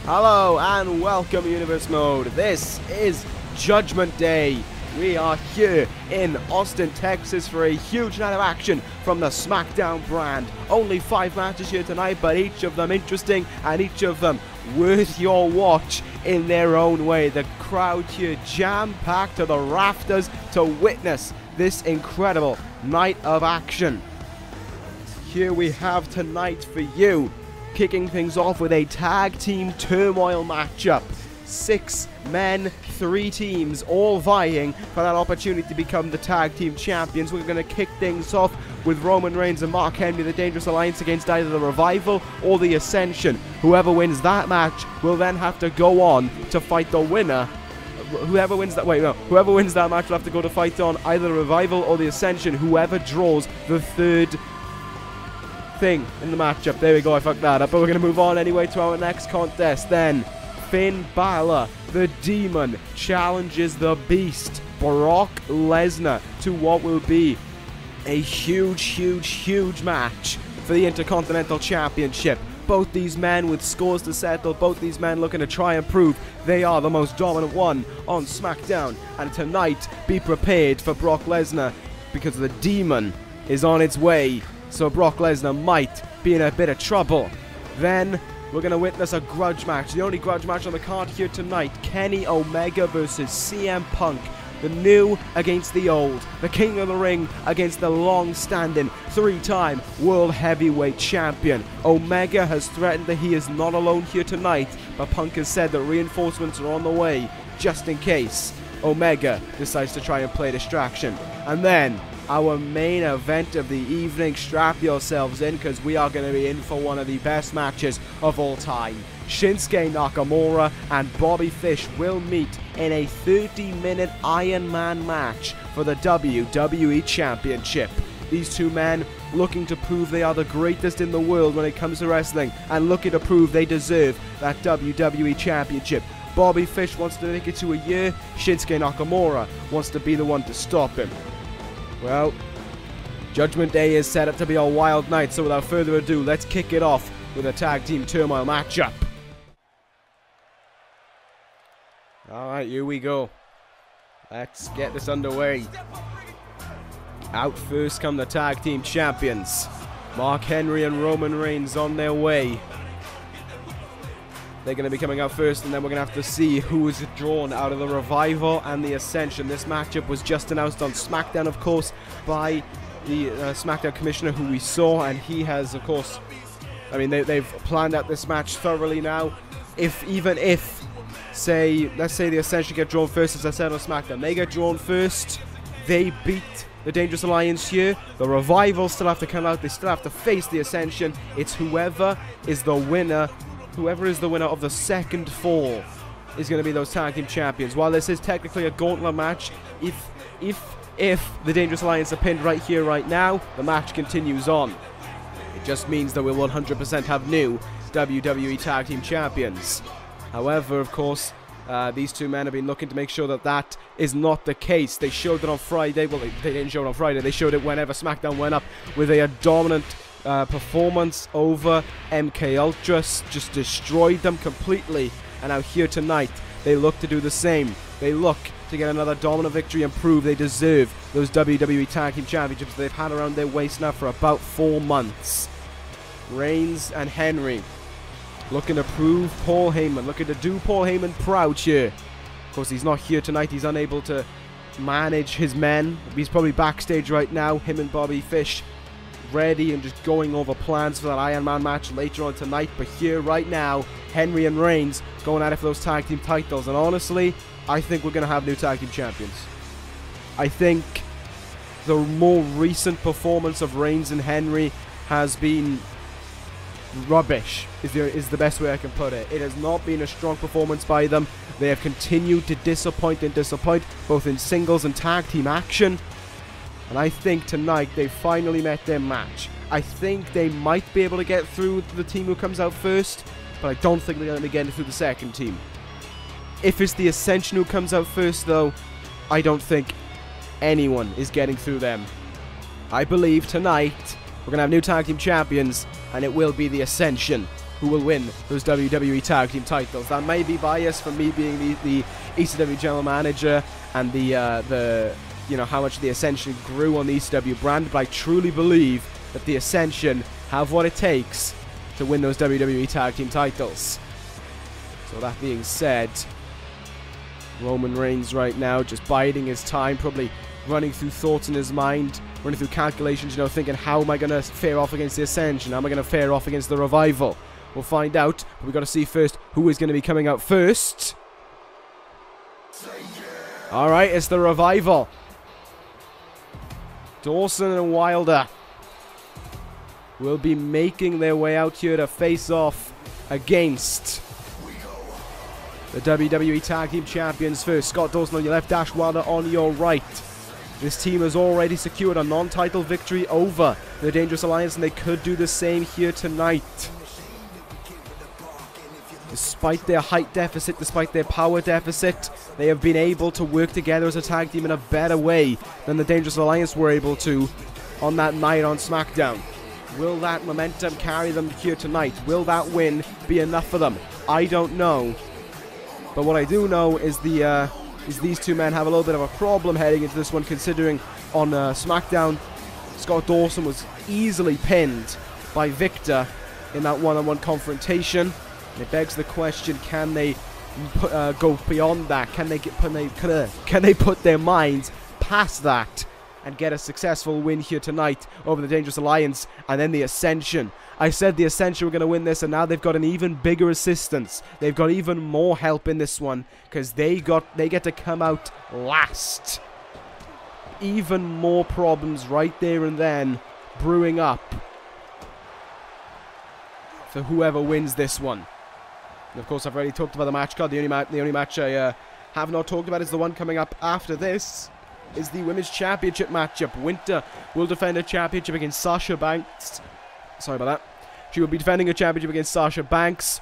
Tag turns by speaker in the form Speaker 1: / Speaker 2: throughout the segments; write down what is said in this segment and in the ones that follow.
Speaker 1: Hello and welcome Universe Mode. This is Judgment Day. We are here in Austin, Texas for a huge night of action from the SmackDown brand. Only 5 matches here tonight, but each of them interesting and each of them worth your watch in their own way. The crowd here jam-packed to the rafters to witness this incredible night of action. Here we have tonight for you, kicking things off with a tag team turmoil matchup. 6 men, 3 teams, all vying for that opportunity to become the tag team champions. We're going to kick things off with Roman Reigns and Mark Henry, the Dangerous Alliance, against either the Revival or the Ascension. Whoever wins that match will then have to go on to fight the winner. Whoever wins that match will have to go to fight on either the Revival or the Ascension. Whoever draws the third thing in the matchup. There we go, I fucked that up. But we're going to move on anyway to our next contest then. Finn Bálor, the Demon, challenges the Beast, Brock Lesnar, to what will be a huge match for the Intercontinental Championship. Both these men with scores to settle, both these men looking to try and prove they are the most dominant one on SmackDown. And tonight, be prepared for Brock Lesnar, because the Demon is on its way. So Brock Lesnar might be in a bit of trouble. Then we're going to witness a grudge match. The only grudge match on the card here tonight. Kenny Omega versus CM Punk. The new against the old. The King of the Ring against the long-standing 3-time World Heavyweight Champion. Omega has threatened that he is not alone here tonight, but Punk has said that reinforcements are on the way, just in case Omega decides to try and play distraction. And then our main event of the evening. Strap yourselves in, because we are going to be in for one of the best matches of all time. Shinsuke Nakamura and Bobby Fish will meet in a 30-minute Iron Man match for the WWE Championship. These two men looking to prove they are the greatest in the world when it comes to wrestling, and looking to prove they deserve that WWE Championship. Bobby Fish wants to make it to a year. Shinsuke Nakamura wants to be the one to stop him. Well, Judgment Day is set up to be a wild night, so without further ado, let's kick it off with a tag team turmoil matchup. Alright, here we go. Let's get this underway. Out first come the tag team champions. Mark Henry and Roman Reigns on their way. They're going to be coming out first, and then we're going to have to see who is drawn out of the Revival and the Ascension. This matchup was just announced on SmackDown, of course, by the SmackDown commissioner who we saw, and he has, of course, I mean, they've planned out this match thoroughly now. Even if, let's say the Ascension get drawn first, as I said on SmackDown, they get drawn first, they beat the Dangerous Alliance here, the Revival still have to come out, they still have to face the Ascension. It's whoever is the winner of the second fall is going to be those tag team champions. While this is technically a gauntlet match, if the Dangerous Alliance are pinned right here, right now, the match continues on. It just means that we'll 100% have new WWE Tag Team Champions. However, of course, these two men have been looking to make sure that that is not the case. They showed it on Friday. Well, they didn't show it on Friday. They showed it whenever SmackDown went up with a dominant performance over MK Ultra, just destroyed them completely. And now here tonight, they look to do the same. They look to get another dominant victory and prove they deserve those WWE Tag Team Championships they've had around their waist now for about 4 months. Reigns and Henry looking to prove Paul Heyman, looking to do Paul Heyman proud here. Of course, he's not here tonight. He's unable to manage his men. He's probably backstage right now, him and Bobby Fish, ready and just going over plans for that Iron Man match later on tonight. But here right now, Henry and Reigns going at it for those tag team titles. And honestly, I think we're going to have new tag team champions. I think the more recent performance of Reigns and Henry has been rubbish, is the best way I can put it. It has not been a strong performance by them. They have continued to disappoint, both in singles and tag team action. And I think tonight they finally met their match. I think they might be able to get through the team who comes out first, but I don't think they're going to be getting through the second team. If it's the Ascension who comes out first, though, I don't think anyone is getting through them. I believe tonight we're going to have new tag team champions, and it will be the Ascension. who will win those WWE Tag Team titles. That may be biased from me being the ECW general manager and the you know, how much the Ascension grew on the ECW brand, but I truly believe that the Ascension have what it takes to win those WWE Tag Team titles. So that being said, Roman Reigns right now just biding his time, probably running through thoughts in his mind, running through calculations, you know, thinking, how am I going to fare off against the Ascension? How am I going to fare off against the Revival? We'll find out, but we've got to see first who is going to be coming out first. Alright, it's the Revival. Dawson and Wilder will be making their way out here to face off against the WWE Tag Team Champions first. Scott Dawson on your left, Dash Wilder on your right. This team has already secured a non-title victory over the Dangerous Alliance, and they could do the same here tonight. Despite their height deficit, despite their power deficit, they have been able to work together as a tag team in a better way than the Dangerous Alliance were able to on that night on SmackDown. Will that momentum carry them here tonight? Will that win be enough for them? I don't know. But what I do know is these two men have a little bit of a problem heading into this one, considering on SmackDown, Scott Dawson was easily pinned by Victor in that one-on-one confrontation. And it begs the question: can they go beyond that? Can they put their minds past that and get a successful win here tonight over the Dangerous Alliance and then the Ascension? I said the Ascension were going to win this, and now they've got an even bigger assistance. They've got even more help in this one because they get to come out last. Even more problems right there and then brewing up for whoever wins this one. And of course, I've already talked about the match card. The only match I have not talked about is the one coming up after this. Is the Women's Championship matchup. Winter will defend a championship against Sasha Banks. Sorry about that. She will be defending a championship against Sasha Banks.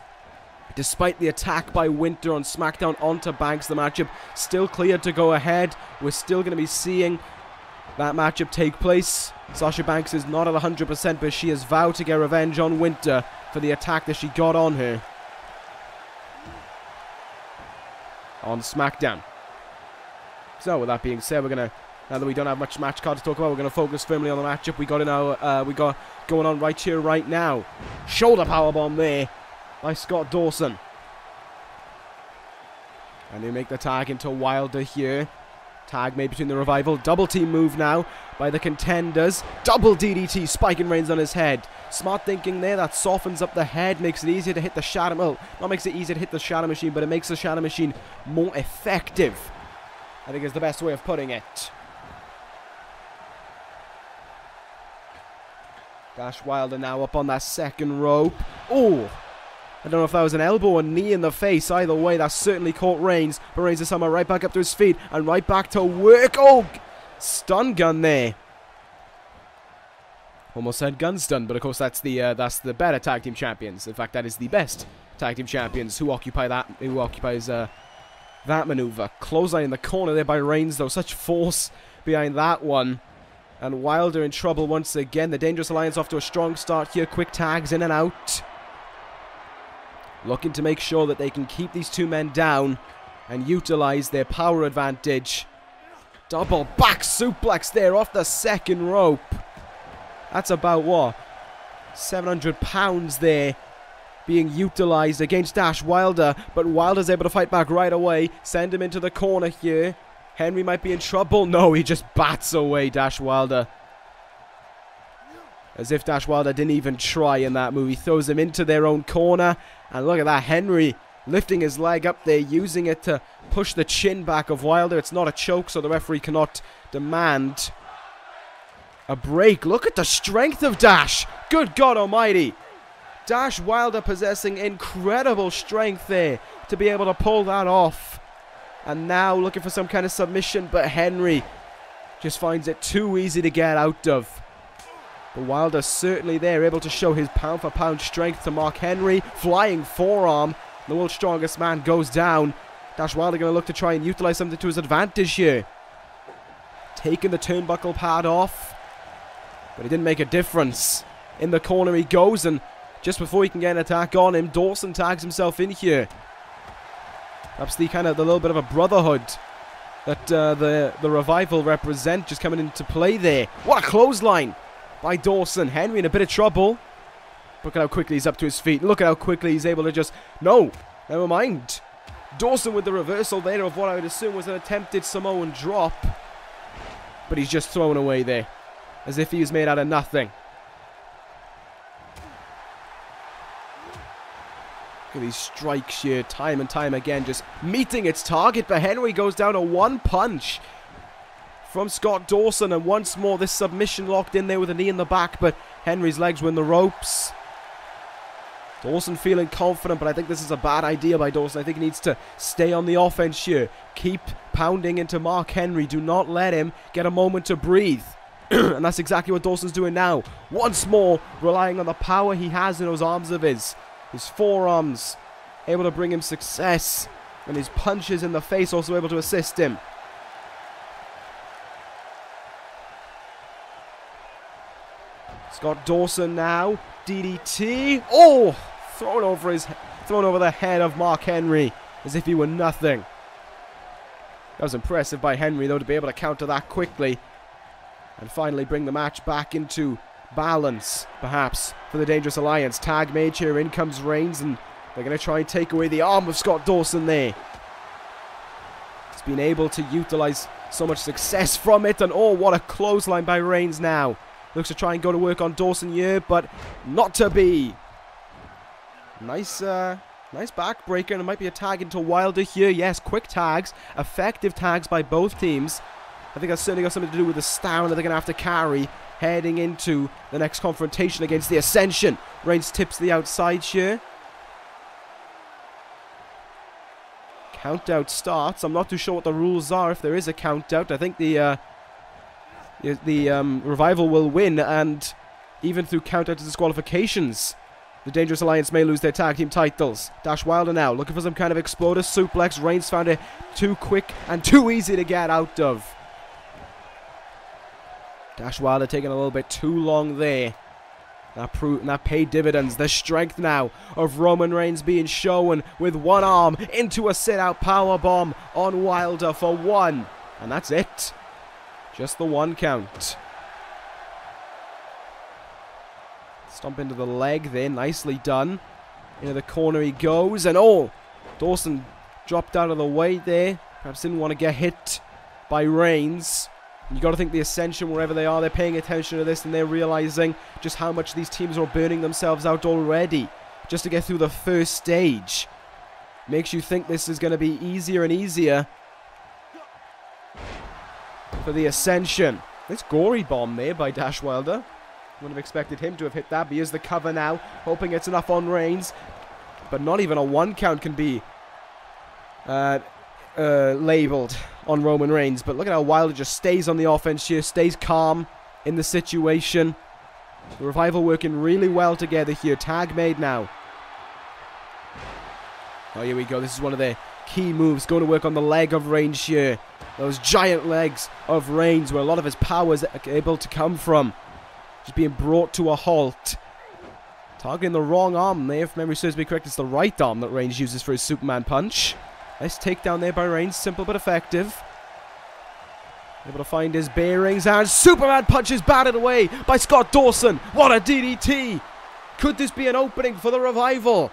Speaker 1: Despite the attack by Winter on SmackDown onto Banks, the matchup still cleared to go ahead. We're still going to be seeing that matchup take place. Sasha Banks is not at 100%, but she has vowed to get revenge on Winter for the attack that she got on her on SmackDown. So with that being said, we're gonna, now that we don't have much match card to talk about, we're gonna focus firmly on the matchup we got in our we got going on right here, right now. Shoulder powerbomb there by Scott Dawson, and they make the tag into Wilder here. Tag made between the Revival. Double team move now by the Contenders. Double DDT, spiking Reigns on his head. Smart thinking there. That softens up the head, makes it easier to hit the shatter. Well, not makes it easier to hit the shatter machine, but it makes the shatter machine more effective, I think is the best way of putting it. Dash Wilder now up on that second rope. Oh, I don't know if that was an elbow or knee in the face. Either way, that certainly caught Reigns. But Reigns is somehow right back up to his feet and right back to work. Oh, stun gun there. Almost said gun stun, but of course that's the better tag team champions. In fact, that is the best tag team champions who occupy that. Who occupies that maneuver. Clothesline in the corner there by Reigns, though. Such force behind that one. And Wilder in trouble once again. The Dangerous Alliance off to a strong start here. Quick tags in and out. Looking to make sure that they can keep these two men down and utilize their power advantage. Double back suplex there off the second rope. That's about what? 700 pounds there being utilized against Dash Wilder. But Wilder's able to fight back right away. Send him into the corner here. Henry might be in trouble. No, he just bats away Dash Wilder. As if Dash Wilder didn't even try in that move. He throws him into their own corner. And look at that, Henry lifting his leg up there, using it to push the chin back of Wilder. It's not a choke, so the referee cannot demand a break. Look at the strength of Dash. Good God almighty. Dash Wilder possessing incredible strength there to be able to pull that off. And now looking for some kind of submission, but Henry just finds it too easy to get out of. But Wilder certainly there, able to show his pound-for-pound strength to Mark Henry. Flying forearm. The world's strongest man goes down. Dash Wilder going to look to try and utilize something to his advantage here. Taking the turnbuckle pad off. But it didn't make a difference. In the corner he goes, and just before he can get an attack on him, Dawson tags himself in here. Perhaps the little bit of a brotherhood that the Revival represent just coming into play there. What a clothesline by Dawson. Henry in a bit of trouble. Look at how quickly he's up to his feet. Look at how quickly he's able to just... No, never mind. Dawson with the reversal there of what I would assume was an attempted Samoan drop. But he's just thrown away there. As if he was made out of nothing. Look at these strikes here, time and time again, just meeting its target. But Henry goes down to one punch from Scott Dawson. And once more, this submission locked in there with a knee in the back. But Henry's legs were in the ropes. Dawson feeling confident, but I think this is a bad idea by Dawson. I think he needs to stay on the offense here. Keep pounding into Mark Henry. Do not let him get a moment to breathe. And that's exactly what Dawson's doing now. Once more, relying on the power he has in those arms of his. His forearms, able to bring him success. And his punches in the face also able to assist him. Scott Dawson now. DDT. Oh! Thrown over the head of Mark Henry. As if he were nothing. That was impressive by Henry, though, to be able to counter that quickly. And finally bring the match back into balance, perhaps, for the Dangerous Alliance. Tag made here. In comes Reigns, and they're going to try and take away the arm of Scott Dawson there. He's been able to utilize so much success from it, and oh, what a clothesline by Reigns now. Looks to try and go to work on Dawson here, but not to be. Nice backbreaker, and it might be a tag into Wilder here. Yes, quick tags, effective tags by both teams. I think that's certainly got something to do with the style that they're going to have to carry heading into the next confrontation against the Ascension. Reigns tips the outside here. Count-out starts. I'm not too sure what the rules are if there is a count-out. I think the Revival will win, and even through count-out disqualifications, the Dangerous Alliance may lose their tag team titles. Dash Wilder now, looking for some kind of exploder suplex. Reigns found it too quick and too easy to get out of. Dash Wilder taking a little bit too long there. That paid dividends. The strength now of Roman Reigns being shown with one arm into a sit-out powerbomb on Wilder for one. And that's it. Just the one count. Stomp into the leg there. Nicely done. Into the corner he goes. And oh, Dawson dropped out of the way there. Perhaps didn't want to get hit by Reigns. You got to think the Ascension, wherever they are, they're paying attention to this, and they're realizing just how much these teams are burning themselves out already just to get through the first stage. Makes you think this is going to be easier and easier for the Ascension. This gory bomb there by Dash Wilder. Wouldn't have expected him to have hit that, but here's the cover now, hoping it's enough on Reigns. But not even a one count can be labeled on Roman Reigns. But look at how Wilder just stays on the offense here, stays calm in the situation. The Revival working really well together here. Tag made now. Oh, here we go. This is one of their key moves. Going to work on the leg of Reigns here. Those giant legs of Reigns, where a lot of his power is able to come from. Just being brought to a halt. Targeting the wrong arm there. If memory serves me correct, it's the right arm that Reigns uses for his Superman punch. Nice takedown there by Reigns. Simple but effective. Able to find his bearings, and Superman punch is batted away by Scott Dawson. What a DDT! Could this be an opening for the Revival?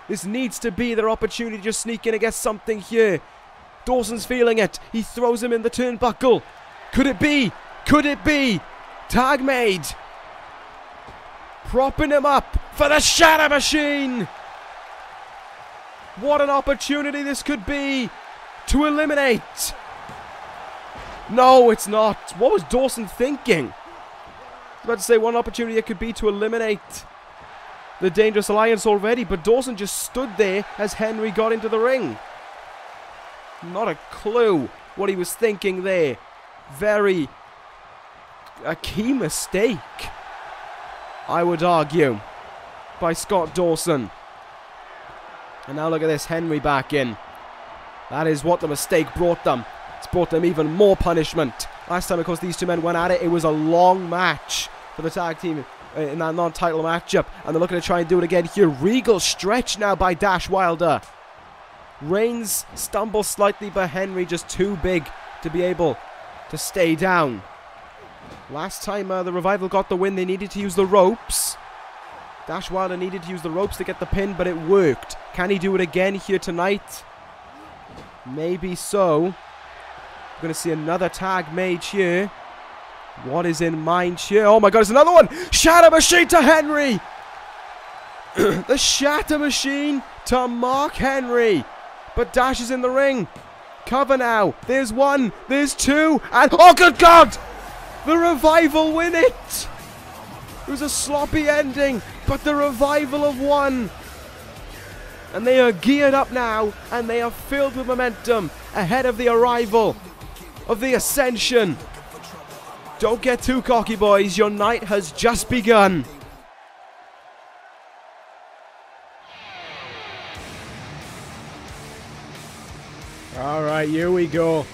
Speaker 1: This needs to be their opportunity to just sneak in and get something here. Dawson's feeling it. He throws him in the turnbuckle. Could it be? Could it be? Tag made. Propping him up for the Shatter Machine. What an opportunity this could be to eliminate. No, it's not. What was Dawson thinking? I was about to say what an opportunity it could be to eliminate the Dangerous Alliance already, but Dawson just stood there as Henry got into the ring. Not a clue what he was thinking there. A key mistake, I would argue, by Scott Dawson. And now look at this, Henry back in. That is what the mistake brought them. It's brought them even more punishment. Last time, of course, these two men went at it. It was a long match for the tag team in that non-title matchup. And they're looking to try and do it again here. Regal stretch now by Dash Wilder. Reigns stumbles slightly, but Henry just too big to be able to stay down. Last time the Revival got the win, they needed to use the ropes. Dash Wilder needed to use the ropes to get the pin, but it worked. Can he do it again here tonight? Maybe so. We're going to see another tag made here. What is in mind here? Oh my god, it's another one! Shatter Machine to Henry! The Shatter Machine to Mark Henry. But Dash is in the ring. Cover now. There's one. There's two. And oh good god! The Revival win it! It was a sloppy ending, but the Revival have won. And they are geared up now, and they are filled with momentum ahead of the arrival of the Ascension. Don't get too cocky, boys. Your night has just begun. Alright, here we go.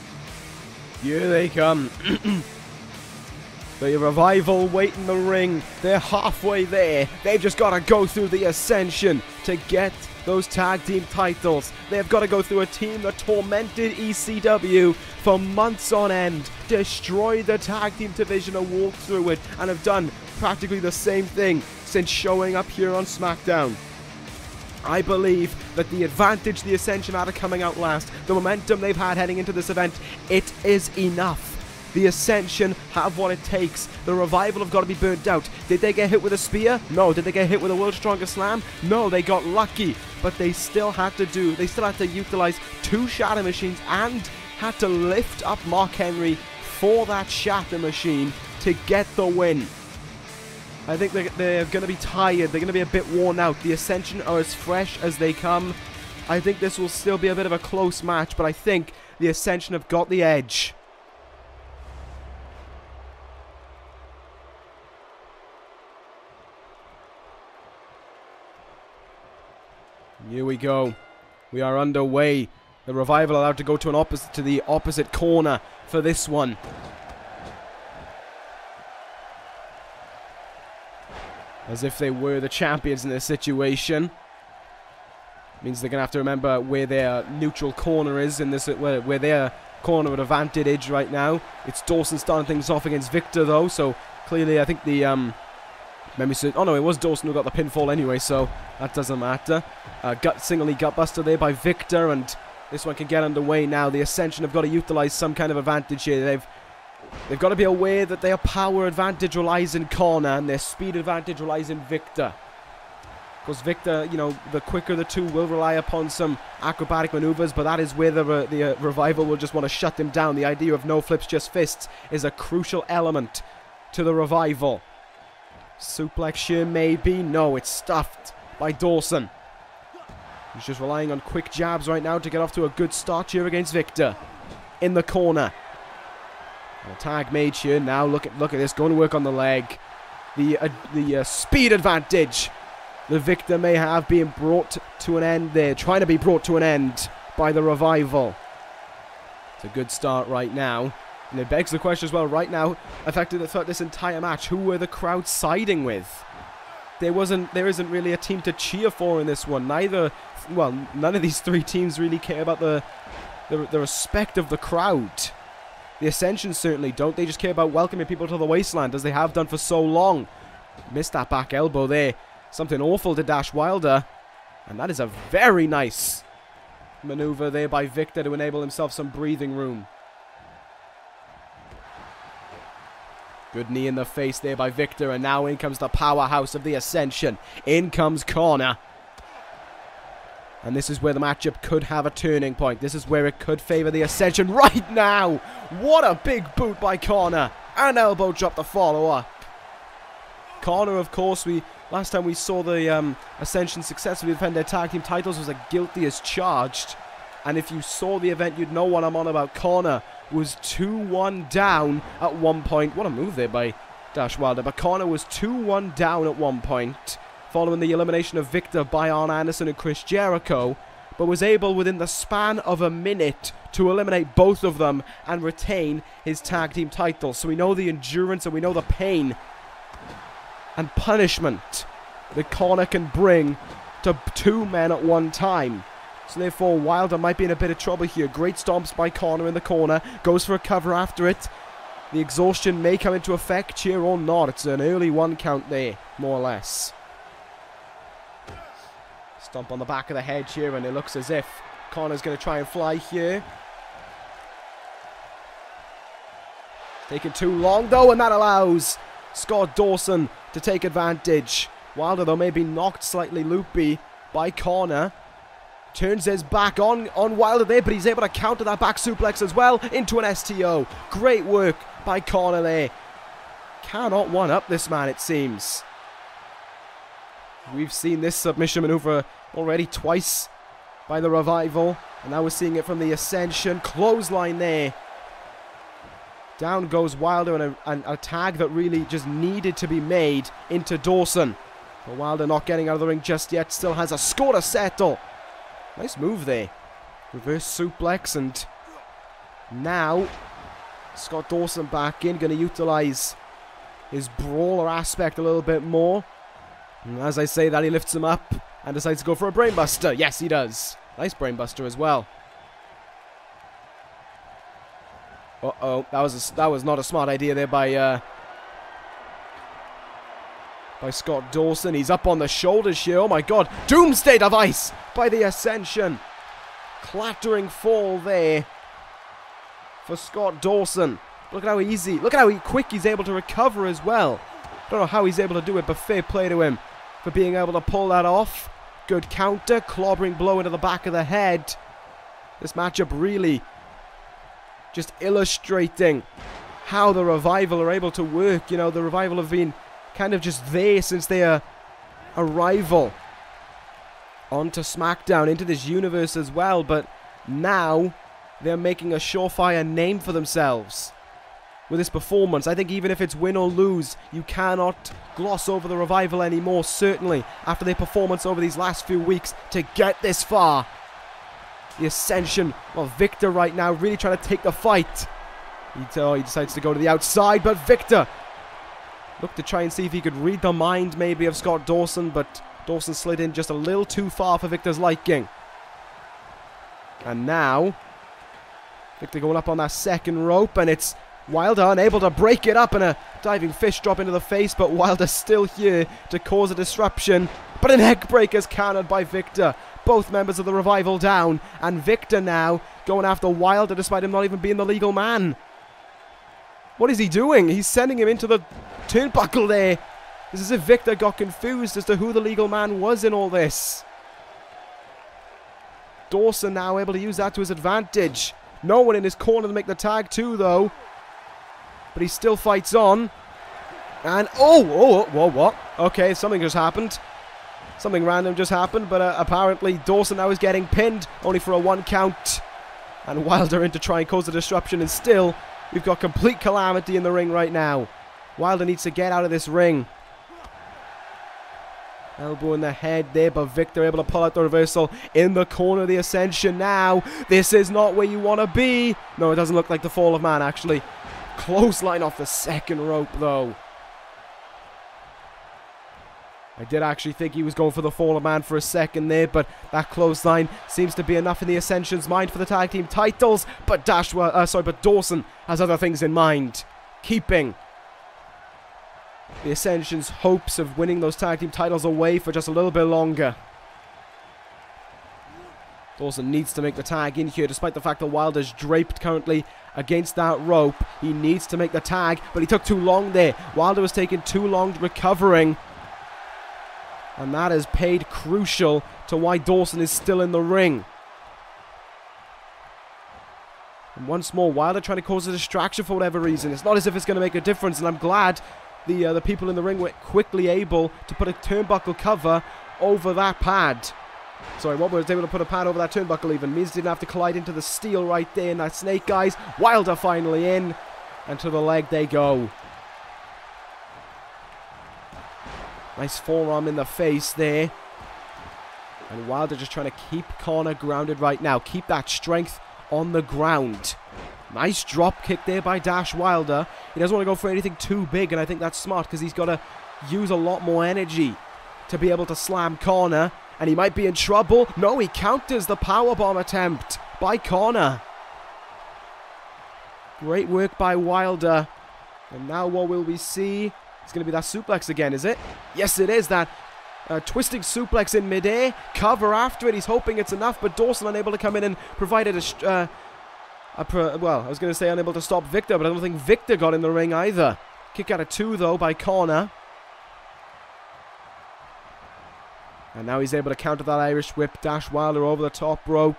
Speaker 1: Here they come. The Revival wait in the ring. They're halfway there. They've just got to go through the Ascension to get those tag team titles. They've got to go through a team that tormented ECW for months on end, destroyed the tag team division and walked through it, and have done practically the same thing since showing up here on SmackDown. I believe that the advantage the Ascension had of coming out last, the momentum they've had heading into this event, it is enough. The Ascension have what it takes. The Revival have got to be burnt out. Did they get hit with a spear? No. Did they get hit with a World's Strongest Slam? No, they got lucky. But they still had to utilize two Shatter Machines and had to lift up Mark Henry for that Shatter Machine to get the win. I think they're going to be tired. They're going to be a bit worn out. The Ascension are as fresh as they come. I think this will still be a bit of a close match, but I think the Ascension have got the edge. Here we go. We are underway. The Revival allowed to go to the opposite corner for this one. As if they were the champions in this situation. Means they're going to have to remember where their neutral corner is in this, where their corner of advantage right now. It's Dawson starting things off against Victor though, so clearly I think the oh no, it was Dawson who got the pinfall anyway, so that doesn't matter. Single knee gutbuster there by Victor, and this one can get underway now. The Ascension have got to utilize some kind of advantage here. They've got to be aware that their power advantage relies in corner and their speed advantage relies in Victor. Because Victor, you know, the quicker the two will rely upon some acrobatic maneuvers, but that is where the Revival will just want to shut them down. The idea of no flips, just fists is a crucial element to the Revival. Suplex here maybe. No, it's stuffed by Dawson. He's just relying on quick jabs right now to get off to a good start here against Victor. In the corner. A tag made here. Now look at this. Going to work on the leg. The speed advantage the Victor may have being brought to an end there. Trying to be brought to an end by the Revival. It's a good start right now. And it begs the question as well, right now, affected throughout this entire match, who were the crowd siding with? There isn't really a team to cheer for in this one. None of these three teams really care about the respect of the crowd. The Ascension certainly don't. They just care about welcoming people to the wasteland, as they have done for so long. Missed that back elbow there. Something awful to Dash Wilder. And that is a very nice maneuver there by Victor to enable himself some breathing room. Good knee in the face there by Victor, and now in comes the powerhouse of the Ascension. In comes Corner. And this is where the matchup could have a turning point. This is where it could favor the Ascension right now. What a big boot by Corner. An elbow drop to follow up. Corner, of course, last time we saw the Ascension successfully defend their tag team titles was a guilty as charged. And if you saw the event, you'd know what I'm on about. Corner was 2-1 down at one point. What a move there by Dash Wilder. But Corner was 2-1 down at one point, following the elimination of Victor by Arn Anderson and Chris Jericho, but was able within the span of a minute to eliminate both of them and retain his tag team titles. So we know the endurance and we know the pain and punishment that Connor can bring to two men at one time. So therefore, Wilder might be in a bit of trouble here. Great stomps by Connor in the corner. Goes for a cover after it. The exhaustion may come into effect here or not. It's an early 1 count there, more or less. Stomp on the back of the head here, and it looks as if Connor's going to try and fly here. Taking too long though, and that allows Scott Dawson to take advantage. Wilder though may be knocked slightly loopy by Connor. Turns his back on Wilder there, but he's able to counter that back suplex as well into an STO. Great work by Connor there. Cannot one-up this man, it seems. We've seen this submission maneuver already twice by the Revival, and now we're seeing it from the Ascension. Clothesline there. Down goes Wilder, and a tag that really just needed to be made into Dawson. But Wilder not getting out of the ring just yet. Still has a score to settle. Nice move there. Reverse suplex, and now Scott Dawson back in. Going to utilize his brawler aspect a little bit more. And as I say that, he lifts him up and decides to go for a brainbuster. Yes, he does. Nice brainbuster as well. Uh-oh, that was not a smart idea there by Scott Dawson. He's up on the shoulders here. Oh my god. Doomsday device by the Ascension. Clattering fall there for Scott Dawson. Look at how quick he's able to recover as well. Don't know how he's able to do it, but fair play to him for being able to pull that off. Good counter. Clobbering blow into the back of the head. This matchup really just illustrating how the Revival are able to work. You know, the Revival have been kind of just there since their arrival onto SmackDown, into this universe as well, but now they're making a surefire name for themselves with this performance. I think even if it's win or lose, you cannot gloss over the Revival anymore, certainly after their performance over these last few weeks to get this far. The Ascension, well, Victor right now really trying to take the fight. He decides to go to the outside, but Victor looked to try and see if he could read the mind maybe of Scott Dawson, but Dawson slid in just a little too far for Victor's liking. And now Victor going up on that second rope, and it's Wilder unable to break it up, and a diving fish drop into the face, but Wilder still here to cause a disruption. But an neck breaker's countered by Victor. Both members of the Revival down, and Victor now going after Wilder despite him not even being the legal man. What is he doing? He's sending him into the turnbuckle there. It's as if Victor got confused as to who the legal man was in all this. Dawson now able to use that to his advantage. No one in his corner to make the tag too, though. But he still fights on. And, whoa, what? Okay, something just happened. Something random just happened, but apparently Dawson now is getting pinned, only for a 1 count. And Wilder in to try and cause a disruption, and still, we've got complete calamity in the ring right now. Wilder needs to get out of this ring. Elbow in the head there, but Victor able to pull out the reversal in the corner of the Ascension now. This is not where you want to be. No, it doesn't look like the fall of man, actually. Clothesline off the second rope, though. I did actually think he was going for the fall of man for a second there, but that clothesline seems to be enough in the Ascension's mind for the tag team titles. But Dawson has other things in mind, keeping the Ascension's hopes of winning those tag team titles away for just a little bit longer. Dawson needs to make the tag in here, despite the fact that Wilder's draped currently against that rope. He needs to make the tag, but he took too long there. Wilder was taking too long recovering. And that has paid crucial to why Dawson is still in the ring. And once more, Wilder trying to cause a distraction for whatever reason. It's not as if it's going to make a difference, and I'm glad the people in the ring were quickly able to put a turnbuckle cover over that pad. Sorry, Wobber was able to put a pad over that turnbuckle even. Means didn't have to collide into the steel right there in that snake eyes. Wilder finally in, and to the leg they go. Nice forearm in the face there. And Wilder just trying to keep Connor grounded right now. Keep that strength on the ground. Nice drop kick there by Dash Wilder. He doesn't want to go for anything too big, and I think that's smart because he's got to use a lot more energy to be able to slam Connor. And he might be in trouble. No, he counters the powerbomb attempt by Connor. Great work by Wilder. And now what will we see? It's going to be that suplex again, is it? Yes, it is. That twisting suplex in midair. Cover after it. He's hoping it's enough, but Dawson unable to come in and provided well, I was going to say unable to stop Victor, but I don't think Victor got in the ring either. Kick out of 2, though, by Connor. And now he's able to counter that Irish whip. Dash Wilder over the top rope.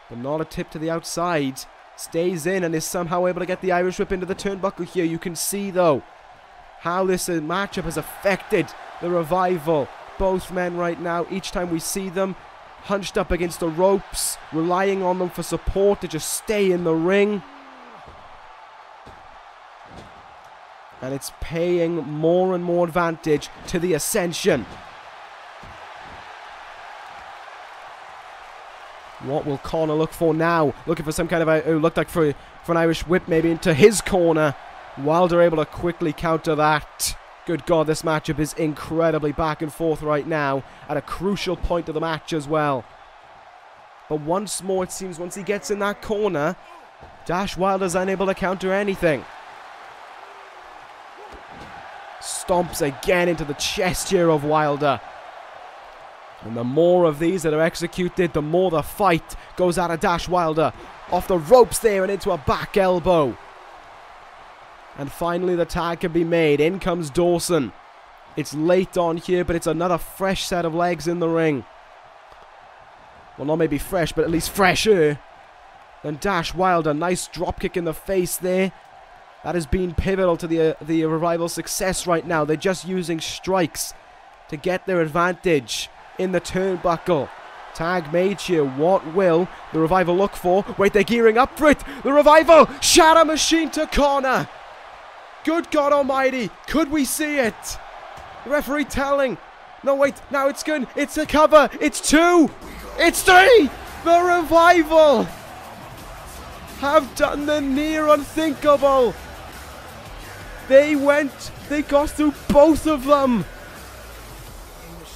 Speaker 1: But not a tip to the outside. Stays in and is somehow able to get the Irish whip into the turnbuckle here. You can see, though, how this matchup has affected the Revival. Both men right now, each time we see them, hunched up against the ropes, relying on them for support to just stay in the ring. And it's paying more and more advantage to the Ascension. What will Connor look for now? Looking for some kind of a, looked like for an Irish whip maybe into his corner. Wilder able to quickly counter that. Good God, this matchup is incredibly back and forth right now at a crucial point of the match as well. But once more, it seems, once he gets in that corner, Dash Wilder's unable to counter anything. Stomps again into the chest here of Wilder. And the more of these that are executed, the more the fight goes out of Dash Wilder. Off the ropes there and into a back elbow. And finally the tag can be made. In comes Dawson. It's late on here, but it's another fresh set of legs in the ring. Well, not maybe fresh, but at least fresher than Dash Wilder. Nice dropkick in the face there. That has been pivotal to the Revival's success right now. They're just using strikes to get their advantage in the turnbuckle. Tag made here. What will the Revival look for? Wait, they're gearing up for it. The Revival, Shatter Machine to Connor. Good God Almighty, could we see it? The referee telling. No, wait, now it's good. It's a cover. It's 2. It's 3. The Revival have done the near unthinkable. They got through both of them.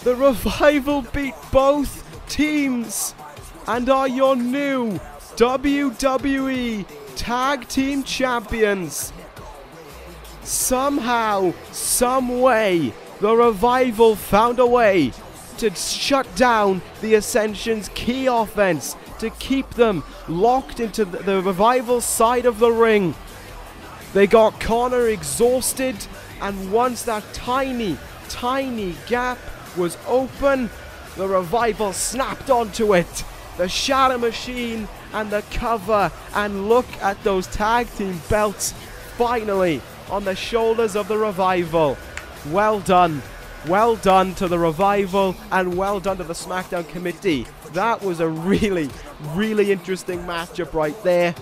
Speaker 1: The Revival beat both teams and are your new WWE Tag Team Champions. Somehow, some way, the Revival found a way to shut down the Ascension's key offense, to keep them locked into the Revival side of the ring. They got Connor exhausted, and once that tiny gap was open, the Revival snapped onto it. The Shatter Machine and the cover, and look at those tag team belts finally on the shoulders of the Revival. Well done to the Revival, and well done to the SmackDown committee. That was a really interesting matchup right there,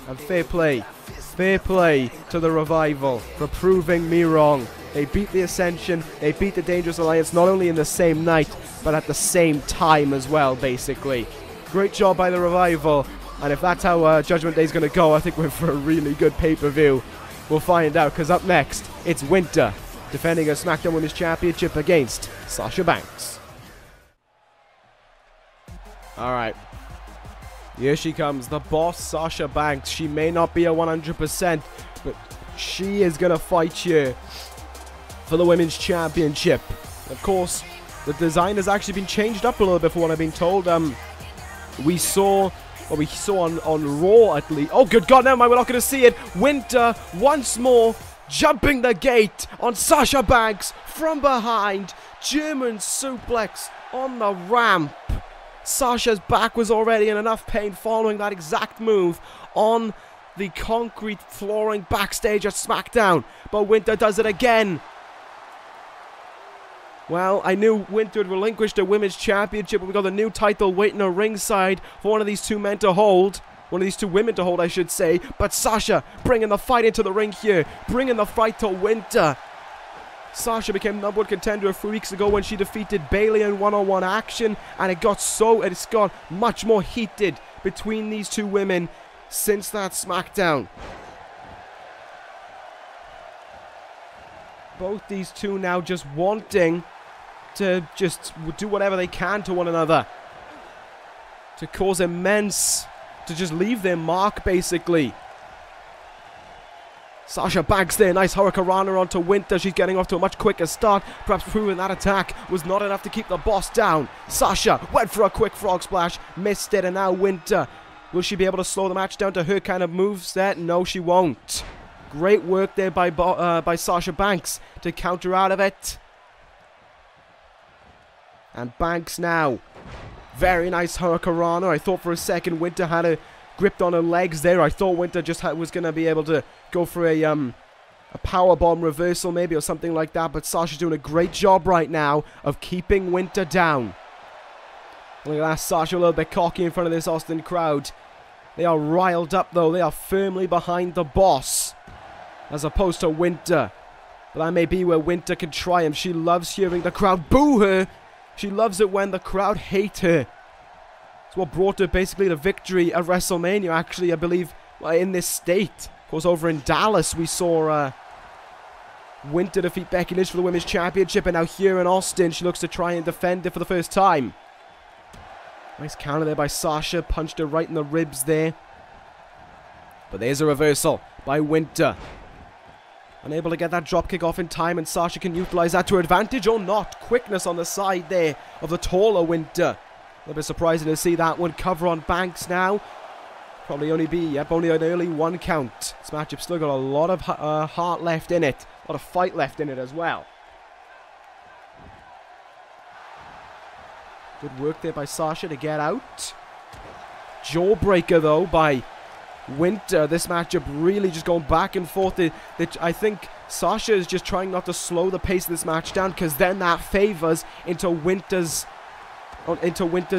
Speaker 1: and fair play to the Revival for proving me wrong. They beat the Ascension, they beat the Dangerous Alliance not only in the same night, but at the same time as well, basically. Great job by the Revival, and if that's how Judgment Day is going to go, I think we're for a really good pay-per-view. We'll find out, because up next, it's Winter, defending her SmackDown Women's Championship against Sasha Banks. Alright. Here she comes, the boss, Sasha Banks. She may not be a 100%, but she is going to fight here for the Women's Championship. Of course, the design has actually been changed up a little bit for what I've been told. We saw on Raw at least. Oh, good God, never mind, we're not going to see it. Winter, once more, jumping the gate on Sasha Banks from behind. German suplex on the ramp. Sasha's back was already in enough pain following that exact move on the concrete flooring backstage at SmackDown. But Winter does it again. Well, I knew Winter had relinquished the Women's Championship, but we got a new title waiting at ringside for one of these two men to hold. One of these two women to hold, I should say. But Sasha bringing the fight into the ring here. Bringing the fight to Winter. Sasha became number one contender a few weeks ago when she defeated Bayley in one-on-one action. And it's got much more heated between these two women since that SmackDown. Both these two now just wanting to just do whatever they can to one another. To cause immense, to just leave their mark, basically. Sasha Banks there, nice Hurricanrana onto Winter. She's getting off to a much quicker start, perhaps proving that attack was not enough to keep the boss down. Sasha went for a quick frog splash, missed it, and now Winter. Will she be able to slow the match down to her kind of moveset? No, she won't. Great work there by Sasha Banks to counter out of it. And Banks now. Very nice Hurricanrana. I thought for a second Winter had her gripped on her legs there. I thought Winter just was going to be able to go for a powerbomb reversal maybe or something like that. But Sasha's doing a great job right now of keeping Winter down. Look at that, Sasha a little bit cocky in front of this Austin crowd. They are riled up though. They are firmly behind the boss. As opposed to Winter. But that may be where Winter can triumph. She loves hearing the crowd boo her. She loves it when the crowd hate her. It's what brought her basically to victory at WrestleMania, actually, I believe, in this state. Of course, over in Dallas, we saw Winter defeat Becky Lynch for the Women's Championship, and now here in Austin, she looks to try and defend it for the first time. Nice counter there by Sasha, punched her right in the ribs there. But there's a reversal by Winter. Unable to get that dropkick off in time, and Sasha can utilize that to her advantage or not. Quickness on the side there of the taller Winter. A little bit surprising to see that one cover on Banks now. Probably only be, yep, only an early 1 count. This matchup still got a lot of heart left in it. A lot of fight left in it as well. Good work there by Sasha to get out. Jawbreaker though by Winter. This matchup really just going back and forth. I think Sasha is just trying not to slow the pace of this match down, because then that favors into Winter's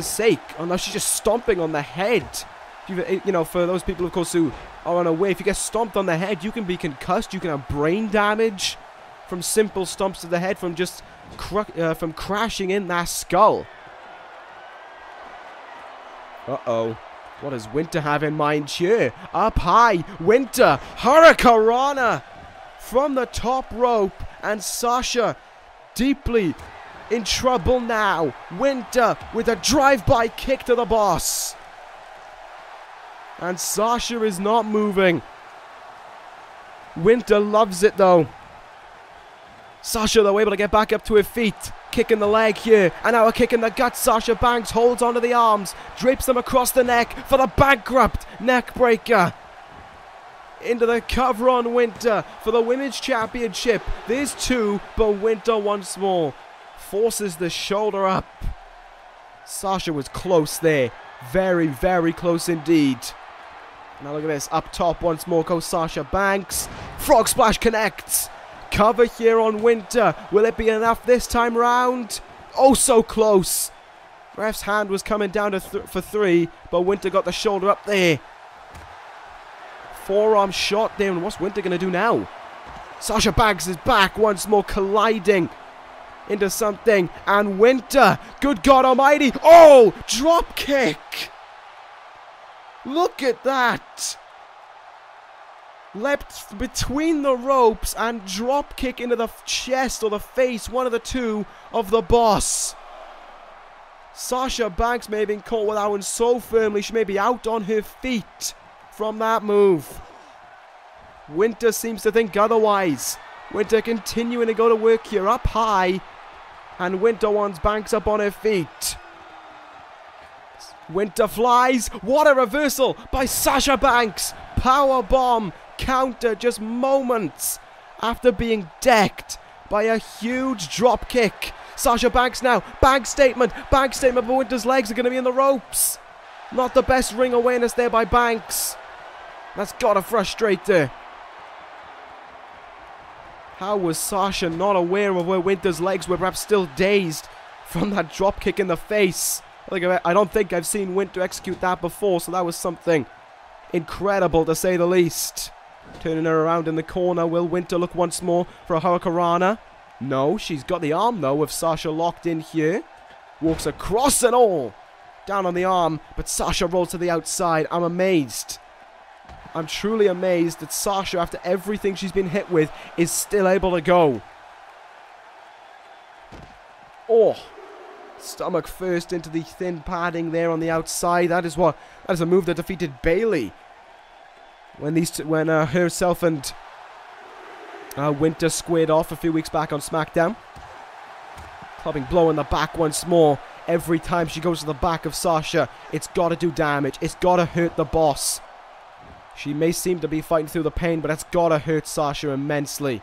Speaker 1: sake. Unless she's just stomping on the head. You know, for those people, of course, who are unaware, if you get stomped on the head, you can be concussed. You can have brain damage from simple stomps to the head, from just from crashing in that skull. Uh-oh. What does Winter have in mind here? Up high, Winter, Hurricanrana from the top rope, and Sasha deeply in trouble now. Winter with a drive-by kick to the boss. And Sasha is not moving. Winter loves it though. Sasha though able to get back up to her feet. Kick in the leg here, and now a kick in the gut. Sasha Banks holds onto the arms, drapes them across the neck for the bankrupt neck breaker. Into the cover on Winter for the Women's Championship. There's 2, but Winter once more forces the shoulder up. Sasha was close there. Very, very close indeed. Now look at this. Up top once more goes Sasha Banks. Frog Splash connects. Cover here on Winter. Will it be enough this time round? Oh, so close. Ref's hand was coming down for 3, but Winter got the shoulder up there. Forearm shot there, and what's Winter going to do now? Sasha Banks is back once more, colliding into something, and Winter, good God almighty, oh, drop kick. Look at that. Leapt between the ropes and drop kick into the chest or the face, one of the two, of the boss. Sasha Banks may have been caught with that one so firmly she may be out on her feet from that move. Winter seems to think otherwise. Winter continuing to go to work here, up high, and Winter wants Banks up on her feet. Winter flies. What a reversal by Sasha Banks. Power bomb counter just moments after being decked by a huge drop kick. Sasha Banks now. Bank statement, but Winter's legs are going to be in the ropes. Not the best ring awareness there by Banks. That's got to frustrate her. How was Sasha not aware of where Winter's legs were, perhaps still dazed from that drop kick in the face? I don't think I've seen Winter execute that before, so that was something incredible to say the least. Turning her around in the corner, will Winter look once more for a Hurricanrana? No, she's got the arm though, with Sasha locked in here. Walks across and all down on the arm, but Sasha rolls to the outside. I'm amazed. I'm truly amazed that Sasha, after everything she's been hit with, is still able to go. Oh, stomach first into the thin padding there on the outside. That is a move that defeated Bayley when herself and Winter squared off a few weeks back on SmackDown. Clubbing blow in the back once more. Every time she goes to the back of Sasha, it's got to do damage. It's got to hurt the boss. She may seem to be fighting through the pain, but it's got to hurt Sasha immensely.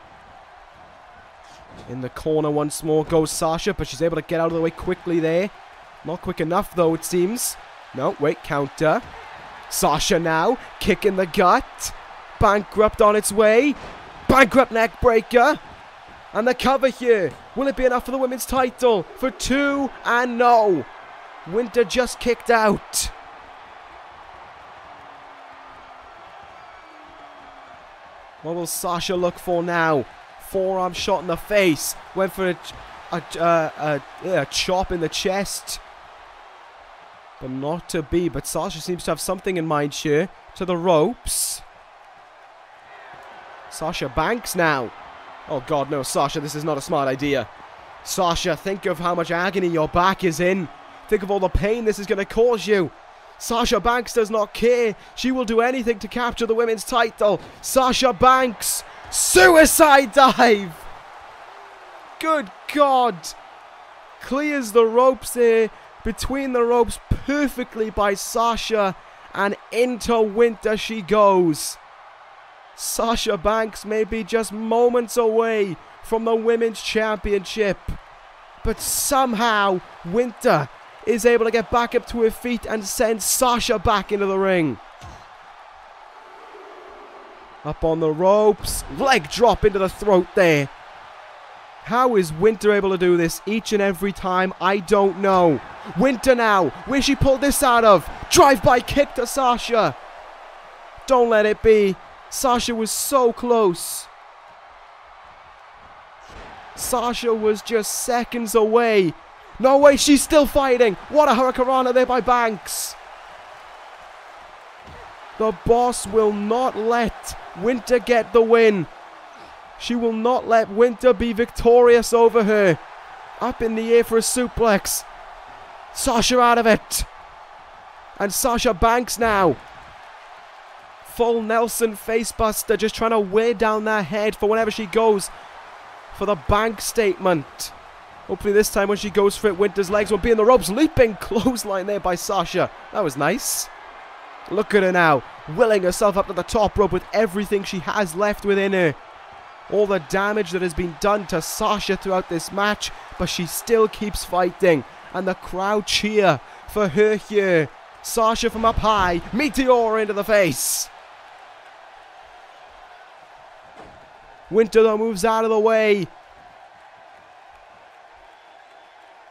Speaker 1: In the corner once more goes Sasha, but she's able to get out of the way quickly there. Not quick enough, though, it seems. No, wait, counter. Sasha now, kick in the gut. Bankrupt on its way. Bankrupt neck breaker. And the cover here. Will it be enough for the women's title? For 2, and no. Winter just kicked out. What will Sasha look for now? Forearm shot in the face. Went for a chop in the chest. But not to be. But Sasha seems to have something in mind here. To the ropes. Sasha Banks now. Oh god, no, Sasha, this is not a smart idea. Sasha, think of how much agony your back is in. Think of all the pain this is going to cause you. Sasha Banks does not care. She will do anything to capture the women's title. Sasha Banks. Suicide dive. Good god. Clears the ropes there. Between the ropes perfectly by Sasha. And into Winter she goes. Sasha Banks may be just moments away from the Women's Championship. But somehow, Winter is able to get back up to her feet and send Sasha back into the ring. Up on the ropes. Leg drop into the throat there. How is Winter able to do this each and every time? I don't know. Winter now. Where she pulled this out of? Drive-by kick to Sasha. Don't let it be. Sasha was so close. Sasha was just seconds away. No way, she's still fighting. What a hurricanrana there by Banks. The boss will not let Winter get the win. She will not let Winter be victorious over her. Up in the air for a suplex. Sasha out of it. And Sasha Banks now. Full Nelson facebuster, just trying to wear down that head for whenever she goes for the bank statement. Hopefully this time when she goes for it, Winter's legs will be in the ropes. Leaping clothesline there by Sasha. That was nice. Look at her now, willing herself up to the top rope with everything she has left within her. All the damage that has been done to Sasha throughout this match, but she still keeps fighting. And the crowd cheer for her here. Sasha from up high, meteor into the face. Winter though moves out of the way.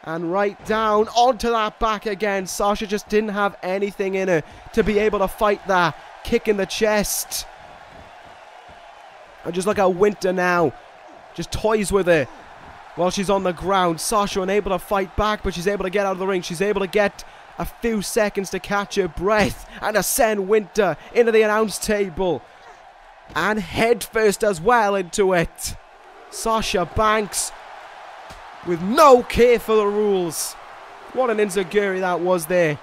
Speaker 1: And right down onto that back again. Sasha just didn't have anything in her to be able to fight that. Kick in the chest. And just look at Winter now. Just toys with her while she's on the ground. Sasha unable to fight back, but she's able to get out of the ring. She's able to get a few seconds to catch her breath and to send Winter into the announce table. And head first as well into it. Sasha Banks with no care for the rules. What an enziguri that was there.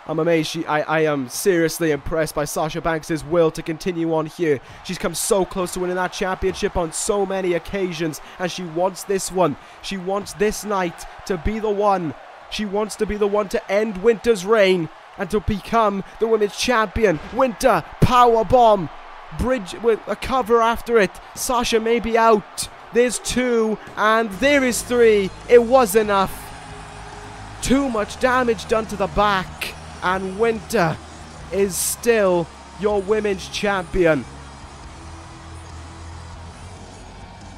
Speaker 1: I'm amazed. I am seriously impressed by Sasha Banks' will to continue on here. She's come so close to winning that championship on so many occasions. And she wants this one. She wants this night to be the one. She wants to be the one to end Winter's reign and to become the women's champion. Winter, powerbomb. Bridge with a cover after it. Sasha may be out. There's 2 and there is 3. It was enough. Too much damage done to the back. And Winter is still your women's champion.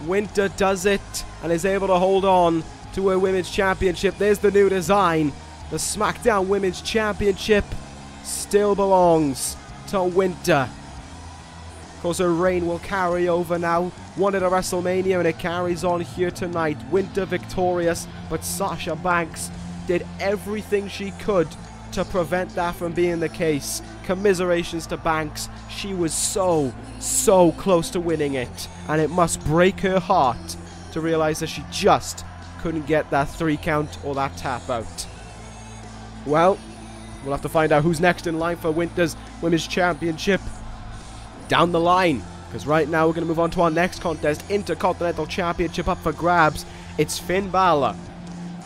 Speaker 1: Winter does it and is able to hold on to her women's championship. There's the new design. The SmackDown Women's Championship still belongs to Winter. Of course, her reign will carry over now. Won at a WrestleMania and it carries on here tonight. Winter victorious, but Sasha Banks did everything she could to prevent that from being the case. Commiserations to Banks. She was so close to winning it. And it must break her heart to realize that she just couldn't get that 3 count or that tap out. Well, we'll have to find out who's next in line for Winter's Women's Championship down the line. Because right now we're going to move on to our next contest, Intercontinental Championship up for grabs. It's Finn Bálor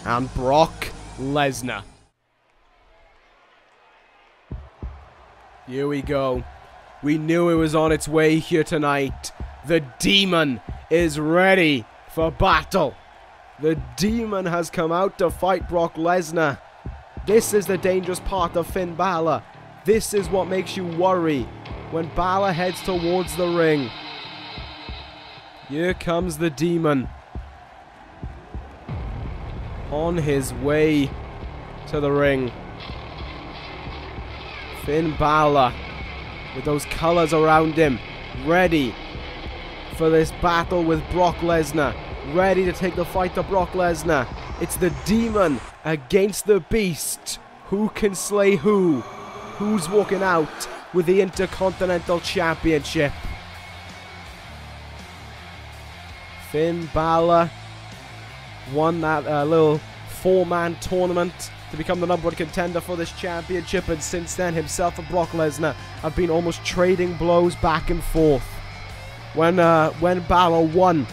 Speaker 1: and Brock Lesnar. Here we go. We knew it was on its way here tonight. The Demon is ready for battle. The Demon has come out to fight Brock Lesnar. This is the dangerous part of Finn Bálor. This is what makes you worry when Bálor heads towards the ring. Here comes the Demon. On his way to the ring. Finn Bálor with those colors around him, ready for this battle with Brock Lesnar, ready to take the fight to Brock Lesnar. It's the Demon against the Beast. Who can slay who? Who's walking out with the Intercontinental Championship? Finn Bálor won that little 4-man tournament to become the #1 contender for this championship, and since then himself and Brock Lesnar have been almost trading blows back and forth. When Bálor won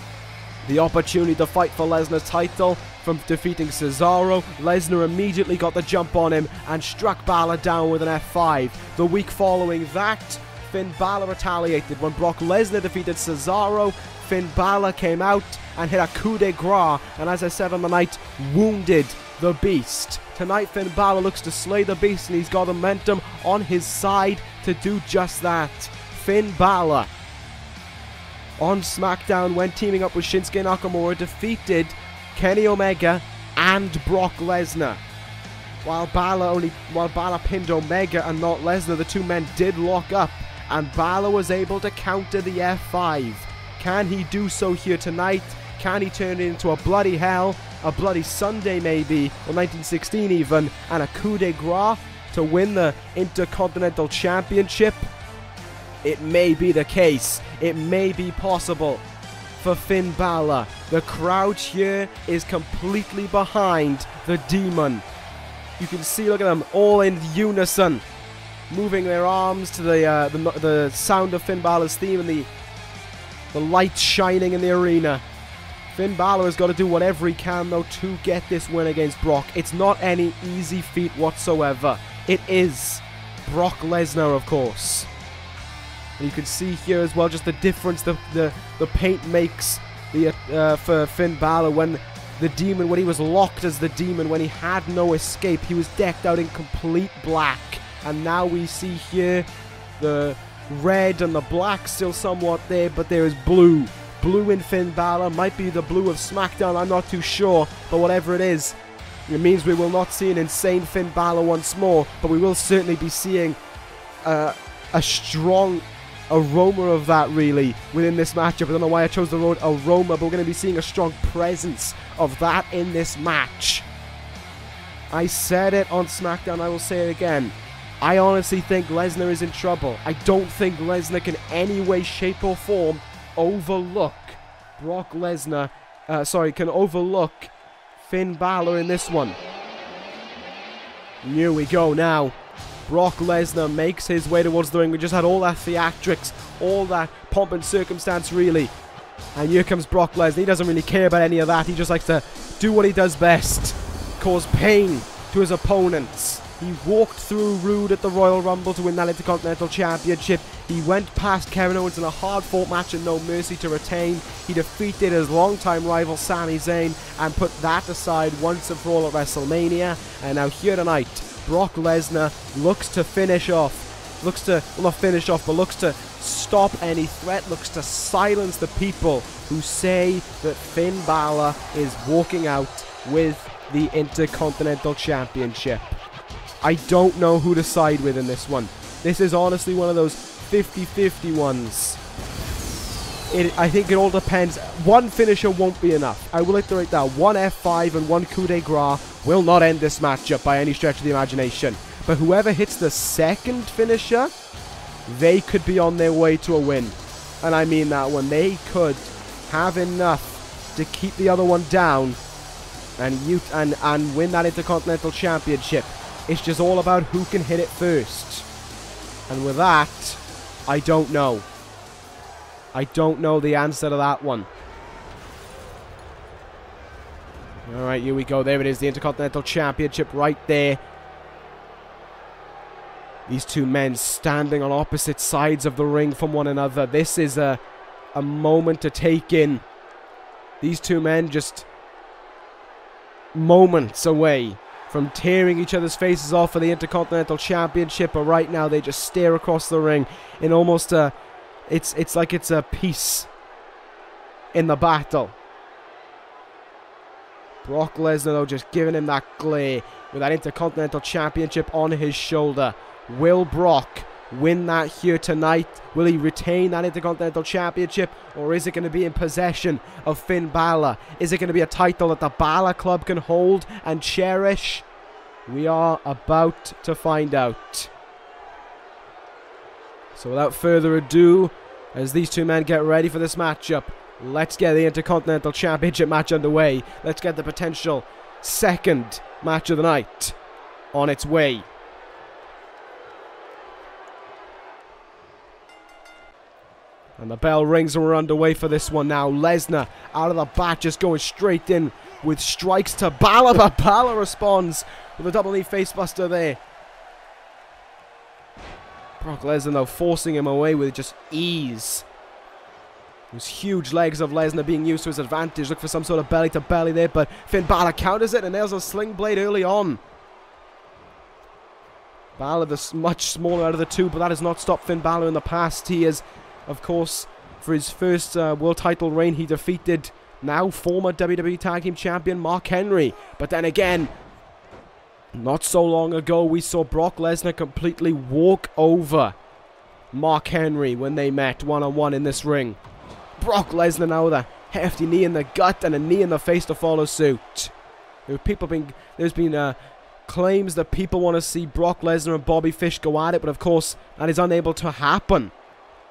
Speaker 1: the opportunity to fight for Lesnar's title from defeating Cesaro, Lesnar immediately got the jump on him and struck Bálor down with an F5. The week following that, Finn Bálor retaliated. When Brock Lesnar defeated Cesaro, Finn Bálor came out and hit a coup de grace, and as I said on the night, wounded the Beast. Tonight, Finn Bálor looks to slay the Beast, and he's got the momentum on his side to do just that. Finn Bálor on SmackDown, when teaming up with Shinsuke Nakamura, defeated Kenny Omega and Brock Lesnar. While Bálor pinned Omega and not Lesnar, the two men did lock up, and Bálor was able to counter the F5. Can he do so here tonight? Can he turn it into a bloody hell, a bloody Sunday maybe, or 1916 even, and a coup de grace to win the Intercontinental Championship? It may be the case. It may be possible for Finn Bálor. The crowd here is completely behind the Demon. You can see, look at them, all in unison, moving their arms to the sound of Finn Bálor's theme and the lights shining in the arena. Finn Bálor has got to do whatever he can, though, to get this win against Brock. It's not any easy feat whatsoever. It is Brock Lesnar, of course. And you can see here as well just the difference the paint makes for Finn Bálor when the Demon, when he was locked as the Demon, when he had no escape, he was decked out in complete black. And now we see here the red and the black still somewhat there, but there is blue. Blue in Finn Bálor, might be the blue of SmackDown, I'm not too sure, but whatever it is, it means we will not see an insane Finn Bálor once more, but we will certainly be seeing a strong aroma of that, really, within this matchup. I don't know why I chose the word aroma, but we're going to be seeing a strong presence of that in this match. I said it on SmackDown, I will say it again. I honestly think Lesnar is in trouble. I don't think Lesnar can any way, shape or form overlook Brock Lesnar, can overlook Finn Bálor in this one. And here we go now. Brock Lesnar makes his way towards the ring. We just had all that theatrics, all that pomp and circumstance, really. And here comes Brock Lesnar. He doesn't really care about any of that. He just likes to do what he does best, cause pain to his opponents. He walked through Rude at the Royal Rumble to win that Intercontinental Championship. He went past Kevin Owens in a hard-fought match and No Mercy to retain. He defeated his longtime rival Sami Zayn and put that aside once and for all at WrestleMania. And now here tonight, Brock Lesnar looks to finish off. Looks to stop any threat, looks to silence the people who say that Finn Bálor is walking out with the Intercontinental Championship. I don't know who to side with in this one. This is honestly one of those 50-50 ones. I think it all depends. One finisher won't be enough. I will iterate that. One F5 and one coup de grace will not end this matchup by any stretch of the imagination. But whoever hits the second finisher, they could be on their way to a win. And I mean that one. They could have enough to keep the other one down and win that Intercontinental Championship. It's just all about who can hit it first. And with that, I don't know. I don't know the answer to that one. Alright, here we go. There it is, the Intercontinental Championship right there. These two men standing on opposite sides of the ring from one another. This is a moment to take in. These two men just moments away from tearing each other's faces off for the Intercontinental Championship, but right now they just stare across the ring in almost a... It's like it's a piece in the battle. Brock Lesnar, though, just giving him that glare with that Intercontinental Championship on his shoulder. Will Brock win that here tonight? Will he retain that Intercontinental Championship? Or is it going to be in possession of Finn Bálor? Is it going to be a title that the Bálor Club can hold and cherish? We are about to find out. So without further ado, as these two men get ready for this matchup, let's get the Intercontinental Championship match underway. Let's get the potential second match of the night on its way. And the bell rings and we're underway for this one now. Lesnar out of the bat, just going straight in with strikes to Bálor, but Bálor responds with a double knee facebuster there. Brock Lesnar, though, forcing him away with just ease. Those huge legs of Lesnar being used to his advantage. Look for some sort of belly to belly there, but Finn Bálor counters it and nails a sling blade early on. Bálor, the much smaller out of the two, but that has not stopped Finn Bálor in the past. He is, of course, for his first world title reign, he defeated now former WWE Tag Team Champion Mark Henry. But then again, not so long ago, we saw Brock Lesnar completely walk over Mark Henry when they met one-on-one in this ring. Brock Lesnar now with a hefty knee in the gut and a knee in the face to follow suit. There's been claims that people want to see Brock Lesnar and Bobby Fish go at it, but of course that is unable to happen.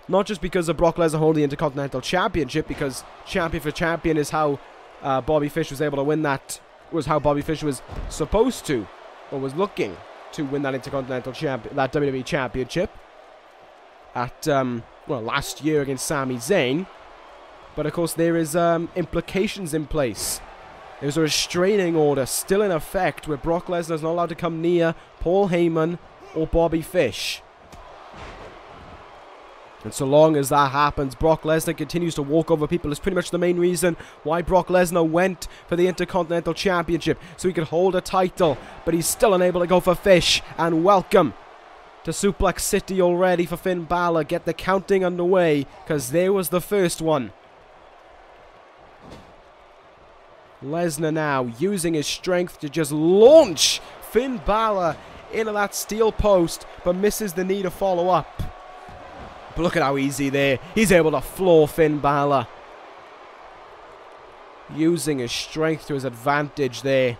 Speaker 1: Not just because of Brock Lesnar holding the Intercontinental Championship, because champion for champion is how Bobby Fish was able to win that, was how Bobby Fish was supposed to, or was looking to win that Intercontinental Champion, that WWE Championship at, well, last year against Sami Zayn. But of course there is implications in place. There's a restraining order still in effect where Brock Lesnar is not allowed to come near Paul Heyman or Bobby Fish. And so long as that happens, Brock Lesnar continues to walk over people. It's pretty much the main reason why Brock Lesnar went for the Intercontinental Championship, so he could hold a title, but he's still unable to go for Fish. And welcome to Suplex City already for Finn Bálor. Get the counting underway, because there was the first one. Lesnar now using his strength to just launch Finn Bálor into that steel post, but misses the knee to follow up. But look at how easy there. He's able to floor Finn Bálor. Using his strength to his advantage there.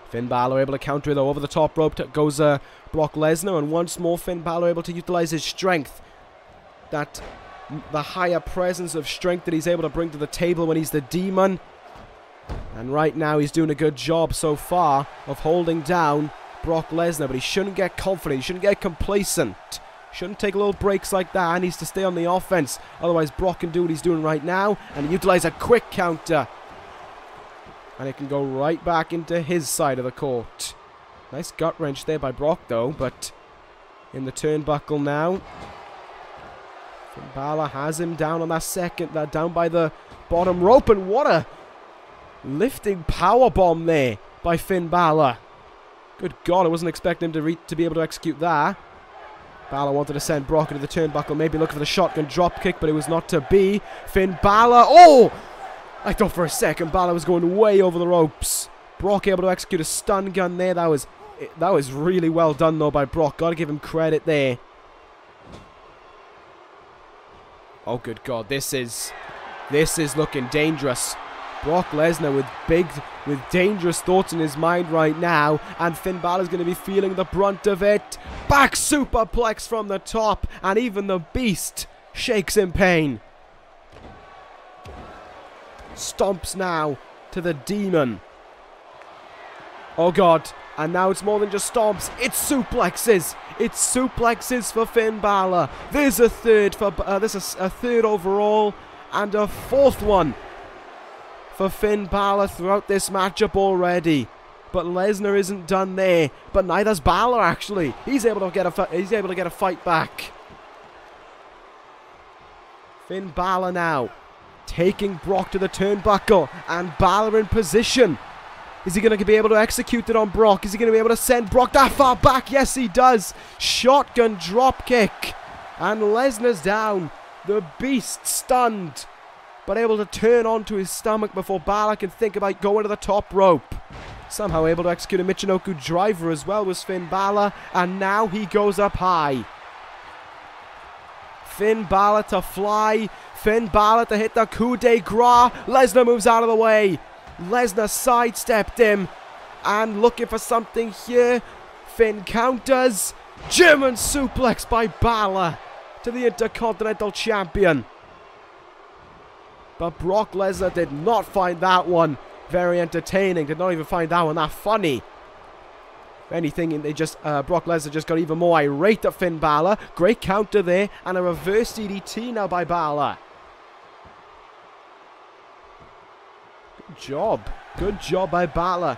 Speaker 1: Finn Bálor able to counter it though. Over the top rope goes Brock Lesnar. And once more Finn Bálor able to utilize his strength. The higher presence of strength that he's able to bring to the table when he's the demon. And right now he's doing a good job so far of holding down Brock Lesnar. But he shouldn't get confident. He shouldn't get complacent. Shouldn't take little breaks like that. He needs to stay on the offense. Otherwise, Brock can do what he's doing right now and utilize a quick counter. And it can go right back into his side of the court. Nice gut wrench there by Brock, though. But in the turnbuckle now. Finn Bálor has him down on that second. Down by the bottom rope. And what a lifting powerbomb there by Finn Bálor. Good God, I wasn't expecting him to be able to execute that. Bálor wanted to send Brock into the turnbuckle, maybe looking for the shotgun drop kick, but it was not to be. Finn Bálor, oh! I thought for a second Bálor was going way over the ropes. Brock able to execute a stun gun there. That was really well done though by Brock. Got to give him credit there. Oh good God, this is looking dangerous. Brock Lesnar with dangerous thoughts in his mind right now, and Finn Bálor's going to be feeling the brunt of it. Back superplex from the top, and even the Beast shakes in pain. Stomps now to the demon. Oh God, and now it's more than just stomps, it's suplexes. It's suplexes for Finn Bálor. There's a third for there's a third overall and a fourth one for Finn Bálor throughout this matchup already. But Lesnar isn't done there, but neither's Bálor actually. He's able to get a fight back. Finn Bálor now taking Brock to the turnbuckle, and Bálor in position. Is he going to be able to execute it on Brock? Is he going to be able to send Brock that far back? Yes, he does. Shotgun drop kick. And Lesnar's down. The Beast stunned, but able to turn onto his stomach before Bálor can think about going to the top rope. Somehow able to execute a Michinoku driver as well was Finn Bálor. And now he goes up high. Finn Bálor to fly. Finn Bálor to hit the coup de grace. Lesnar moves out of the way. Lesnar sidestepped him. And looking for something here. Finn counters. German suplex by Bálor to the Intercontinental Champion. But Brock Lesnar did not find that one very entertaining. Did not even find that one that funny. If anything, Brock Lesnar just got even more irate at Finn Bálor. Great counter there, and a reverse DDT now by Bálor. Good job by Bálor,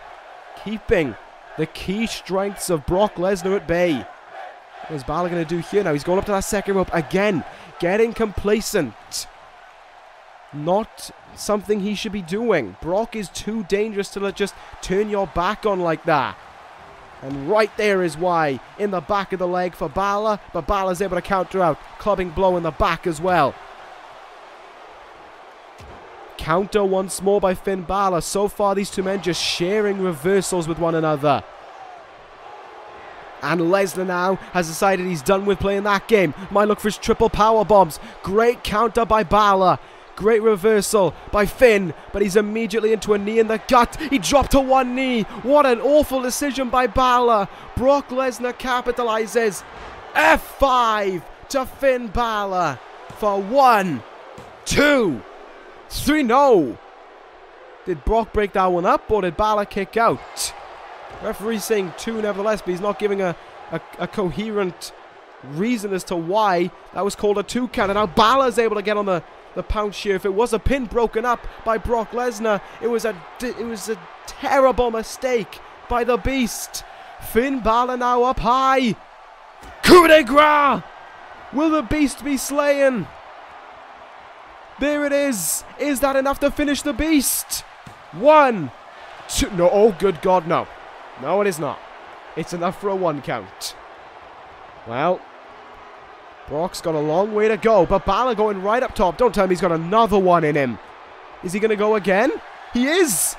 Speaker 1: keeping the key strengths of Brock Lesnar at bay. What is Bálor going to do here now? He's going up to that second rope again, getting complacent. Not something he should be doing. Brock is too dangerous to just turn your back on like that. And right there is why, in the back of the leg for Bálor, but Balor's able to counter out. Clubbing blow in the back as well. Counter once more by Finn Bálor. So far, these two men just sharing reversals with one another. And Lesnar now has decided he's done with playing that game. Might look for his triple power bombs. Great counter by Bálor. Great reversal by Finn, but he's immediately into a knee in the gut. He dropped to one knee. What an awful decision by Bálor. Brock Lesnar capitalizes. F5 to Finn Bálor for 1, 2, 3. No. Did Brock break that one up, or did Bálor kick out? Referee saying 2 nevertheless, but he's not giving a coherent reason as to why that was called a 2 count. And now Balor's able to get on the pound here. If it was a pin broken up by Brock Lesnar, it was a terrible mistake by the Beast. Finn Bálor now up high. Coup de grace! Will the Beast be slain? There it is. Is that enough to finish the Beast? 1, 2. No, oh good God, no. No, it is not. It's enough for a 1 count. Well, Brock's got a long way to go, but Bálor going right up top. Don't tell me he's got another one in him. Is he going to go again? He is!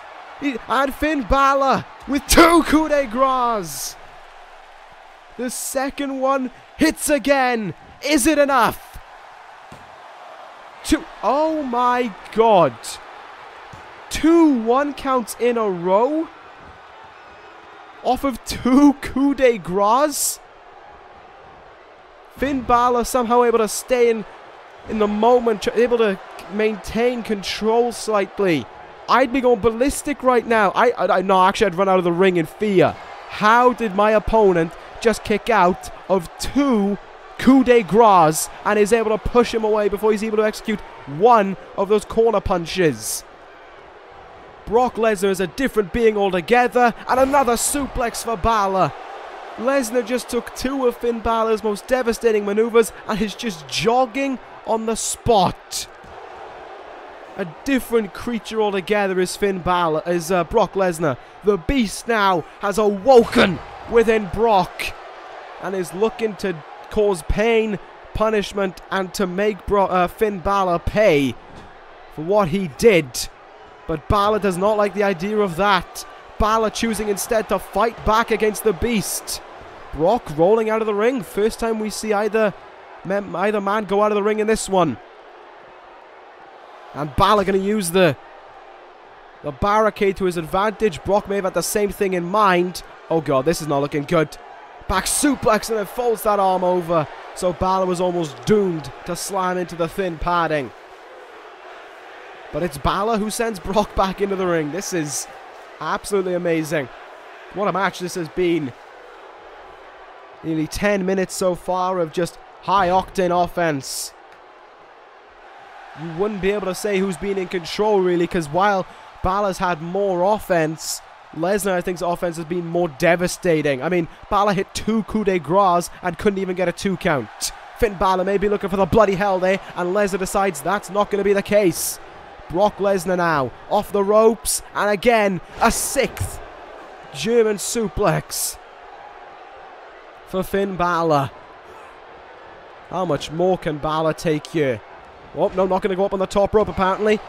Speaker 1: And Finn Bálor with 2 coup de grace. The second one hits again. Is it enough? 2. Oh my God. 2 1 counts in a row? Off of 2 coup de grace? Finn Bálor somehow able to stay in the moment, able to maintain control slightly. I'd be going ballistic right now. No, actually I'd run out of the ring in fear. How did my opponent just kick out of 2 coup de grace and is able to push him away before he's able to execute 1 of those corner punches? Brock Lesnar is a different being altogether, and another suplex for Bálor. Lesnar just took 2 of Finn Bálor's most devastating maneuvers and is just jogging on the spot. A different creature altogether is Brock Lesnar. The Beast now has awoken within Brock and is looking to cause pain, punishment, and to make Finn Bálor pay for what he did. But Bálor does not like the idea of that. Bálor choosing instead to fight back against the Beast. Brock rolling out of the ring. First time we see either man go out of the ring in this one. And Bálor going to use the barricade to his advantage. Brock may have had the same thing in mind. Oh God, this is not looking good. Back suplex and then folds that arm over. So Bálor was almost doomed to slam into the thin padding. But it's Bálor who sends Brock back into the ring. This is absolutely amazing. What a match this has been. Nearly 10 minutes so far of just high-octane offense. You wouldn't be able to say who's been in control, really, because while Bálor's had more offense, Lesnar, I think's offense has been more devastating. I mean, Bálor hit 2 coup de grace and couldn't even get a 2 count. Finn Bálor may be looking for the bloody hell there, and Lesnar decides that's not going to be the case. Brock Lesnar now, off the ropes, and again, a 6th German suplex for Finn Bálor. How much more can Bálor take here? Oh, no, not going to go up on the top rope, apparently.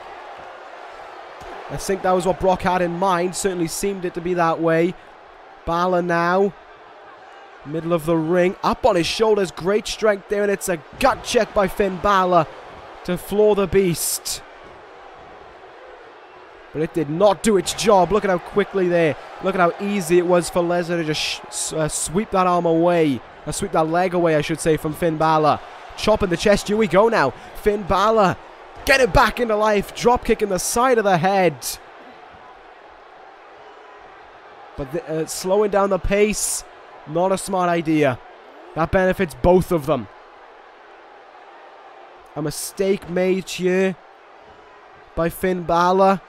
Speaker 1: I think that was what Brock had in mind. Certainly seemed it to be that way. Bálor now. Middle of the ring. Up on his shoulders. Great strength there. And it's a gut check by Finn Bálor to floor the beast. But it did not do its job. Look at how quickly there. Look at how easy it was for Lesnar to just sweep that arm away. Sweep that leg away, I should say, from Finn Bálor. Chop in the chest. Here we go now. Finn Bálor. Get it back into life. Drop kick in the side of the head. But slowing down the pace, not a smart idea. That benefits both of them. A mistake made here by Finn Bálor.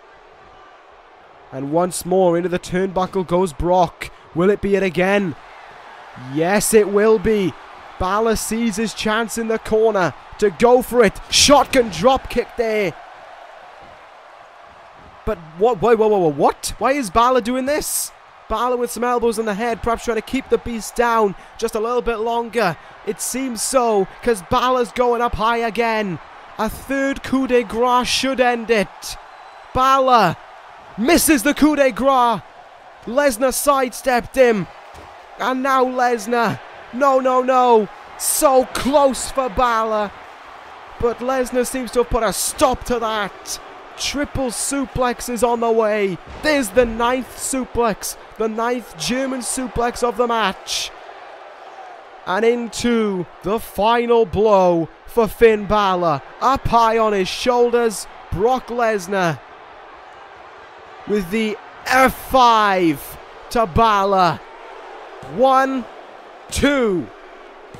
Speaker 1: And once more into the turnbuckle goes Brock. Will it be it again? Yes, it will be. Bálor sees his chance in the corner to go for it. Shotgun drop kick there. But what? What? Why is Bálor doing this? Bálor with some elbows in the head, perhaps trying to keep the beast down just a little bit longer. It seems so, because Bálor's going up high again. A 3rd coup de grace should end it. Bálor misses the coup de grace. Lesnar sidestepped him. And now Lesnar. No. So close for Bálor. But Lesnar seems to have put a stop to that. Triple suplex is on the way. There's the 9th suplex. The 9th German suplex of the match. And into the final blow for Finn Bálor. Up high on his shoulders, Brock Lesnar. With the F5 to Bálor. 1, 2,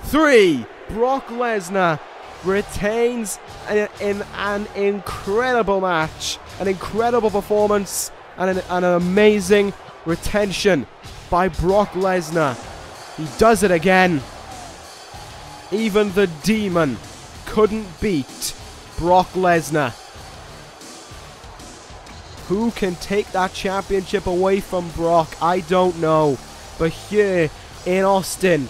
Speaker 1: 3. Brock Lesnar retains in an incredible match, an incredible performance, and an amazing retention by Brock Lesnar. He does it again. Even the Demon couldn't beat Brock Lesnar. Who can take that championship away from Brock? I don't know. But here in Austin,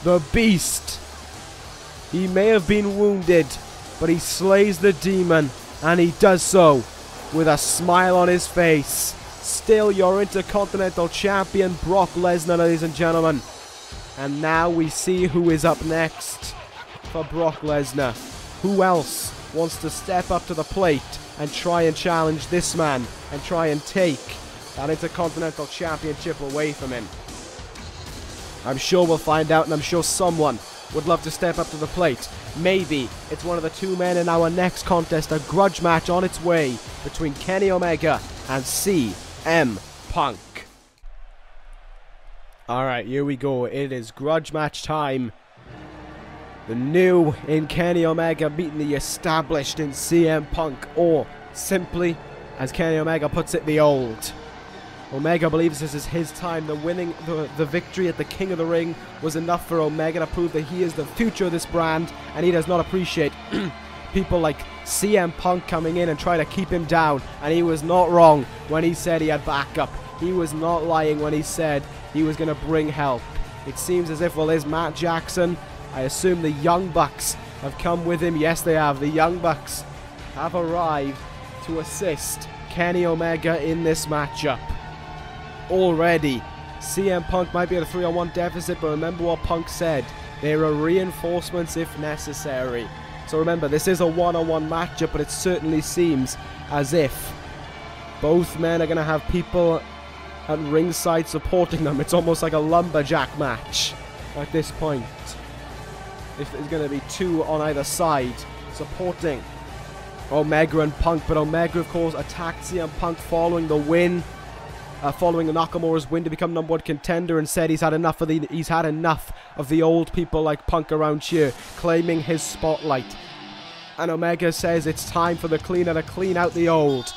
Speaker 1: the Beast, he may have been wounded, but he slays the Demon, and he does so with a smile on his face. Still your Intercontinental Champion, Brock Lesnar, ladies and gentlemen. And now we see who is up next for Brock Lesnar. Who else wants to step up to the plate and try and challenge this man and try and take that Intercontinental Championship away from him? I'm sure we'll find out, and I'm sure someone would love to step up to the plate. Maybe it's one of the 2 men in our next contest, a grudge match on its way between Kenny Omega and CM Punk. Alright, here we go. It is grudge match time. The new in Kenny Omega meeting the established in CM Punk, or simply, as Kenny Omega puts it, the old. Omega believes this is his time. The victory at the King of the Ring was enough for Omega to prove that he is the future of this brand, and he does not appreciate people like CM Punk coming in and trying to keep him down. And he was not wrong when he said he had backup. He was not lying when he said he was going to bring help. It seems as if, well, there's Matt Jackson. I assume the Young Bucks have come with him. Yes, they have. The Young Bucks have arrived to assist Kenny Omega in this matchup. Already, CM Punk might be at a 3-on-1 deficit, but remember what Punk said. There are reinforcements if necessary. So remember, this is a 1-on-1 matchup, but it certainly seems as if both men are going to have people at ringside supporting them. It's almost like a lumberjack match at this point. If there's going to be 2 on either side supporting Omega and Punk, but Omega, of course, attacked CM Punk following the win, following the Nakamura's win to become #1 contender, and said he's had enough of the old people like Punk around here, claiming his spotlight. And Omega says it's time for the cleaner to clean out the old.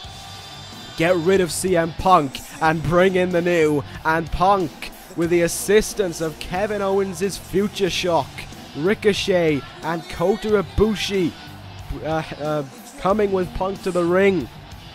Speaker 1: Get rid of CM Punk and bring in the new. And Punk, with the assistance of Kevin Owens' Future Shock, Ricochet, and Kota Ibushi, coming with Punk to the ring.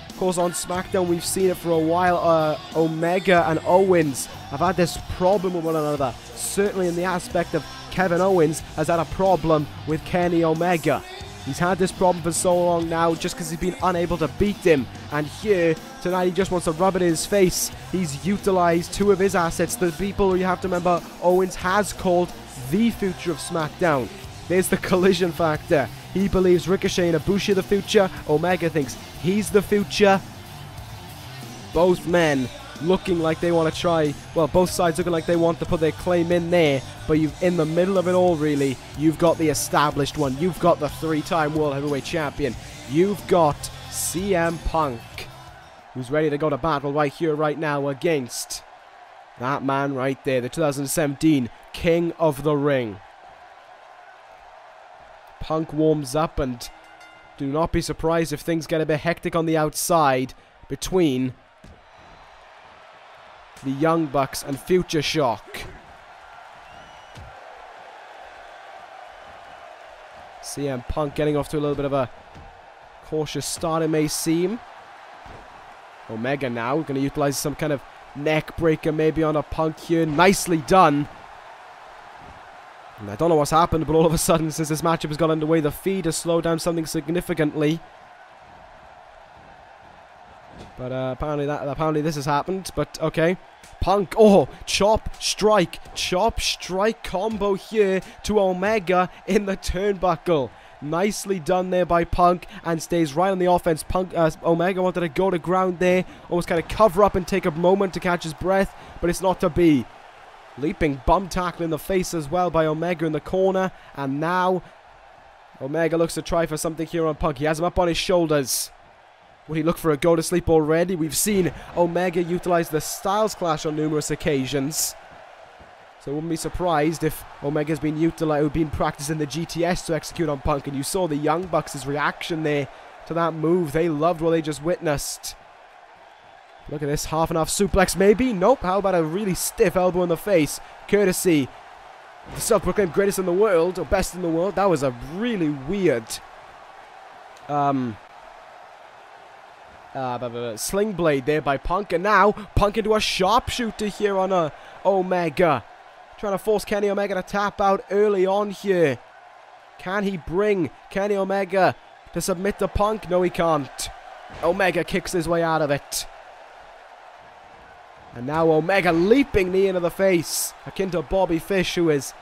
Speaker 1: Of course, on SmackDown, we've seen it for a while. Omega and Owens have had this problem with one another. Certainly in the aspect of Kevin Owens has had a problem with Kenny Omega. He's had this problem for so long now just because he's been unable to beat him. And here, tonight, he just wants to rub it in his face. He's utilized two of his assets. The people you have to remember Owens has called the future of SmackDown. There's the collision factor. He believes Ricochet and Ibushi are the future. Omega thinks he's the future. Both men looking like they want to try, well, both sides looking like they want to put their claim in there, but you've, in the middle of it all, really, you've got the established one. You've got the 3-time World Heavyweight Champion. You've got CM Punk, who's ready to go to battle right here, right now, against that man right there, the 2017 King of the Ring. Punk warms up, and do not be surprised if things get a bit hectic on the outside between the Young Bucks and Future Shock. CM Punk getting off to a little bit of a cautious start, it may seem. Omega now going to utilize some kind of neck breaker maybe on a Punk here. Nicely done. And I don't know what's happened, but all of a sudden, since this matchup has got underway, the feed has slowed down something significantly. But apparently this has happened. But okay, Punk. Oh, chop strike combo here to Omega in the turnbuckle. Nicely done there by Punk, and stays right on the offense. Omega wanted to go to ground there, almost kind of cover up and take a moment to catch his breath, but it's not to be. Leaping bum tackle in the face as well by Omega in the corner. And now Omega looks to try for something here on Punk. He has him up on his shoulders. Would he look for a go to sleep already? We've seen Omega utilize the Styles Clash on numerous occasions. So I wouldn't be surprised if Omega's been practicing the GTS to execute on Punk. And you saw the Young Bucks' reaction there to that move. They loved what they just witnessed. Look at this, half and half suplex maybe? Nope, how about a really stiff elbow in the face? Courtesy the self-proclaimed greatest in the world, or best in the world. That was a really weird sling blade there by Punk. And now Punk into a sharpshooter here on Omega. Trying to force Kenny Omega to tap out early on here. Can he bring Kenny Omega to submit to Punk? No, he can't. Omega kicks his way out of it. And now Omega leaping knee into the face, akin to Bobby Fish, who is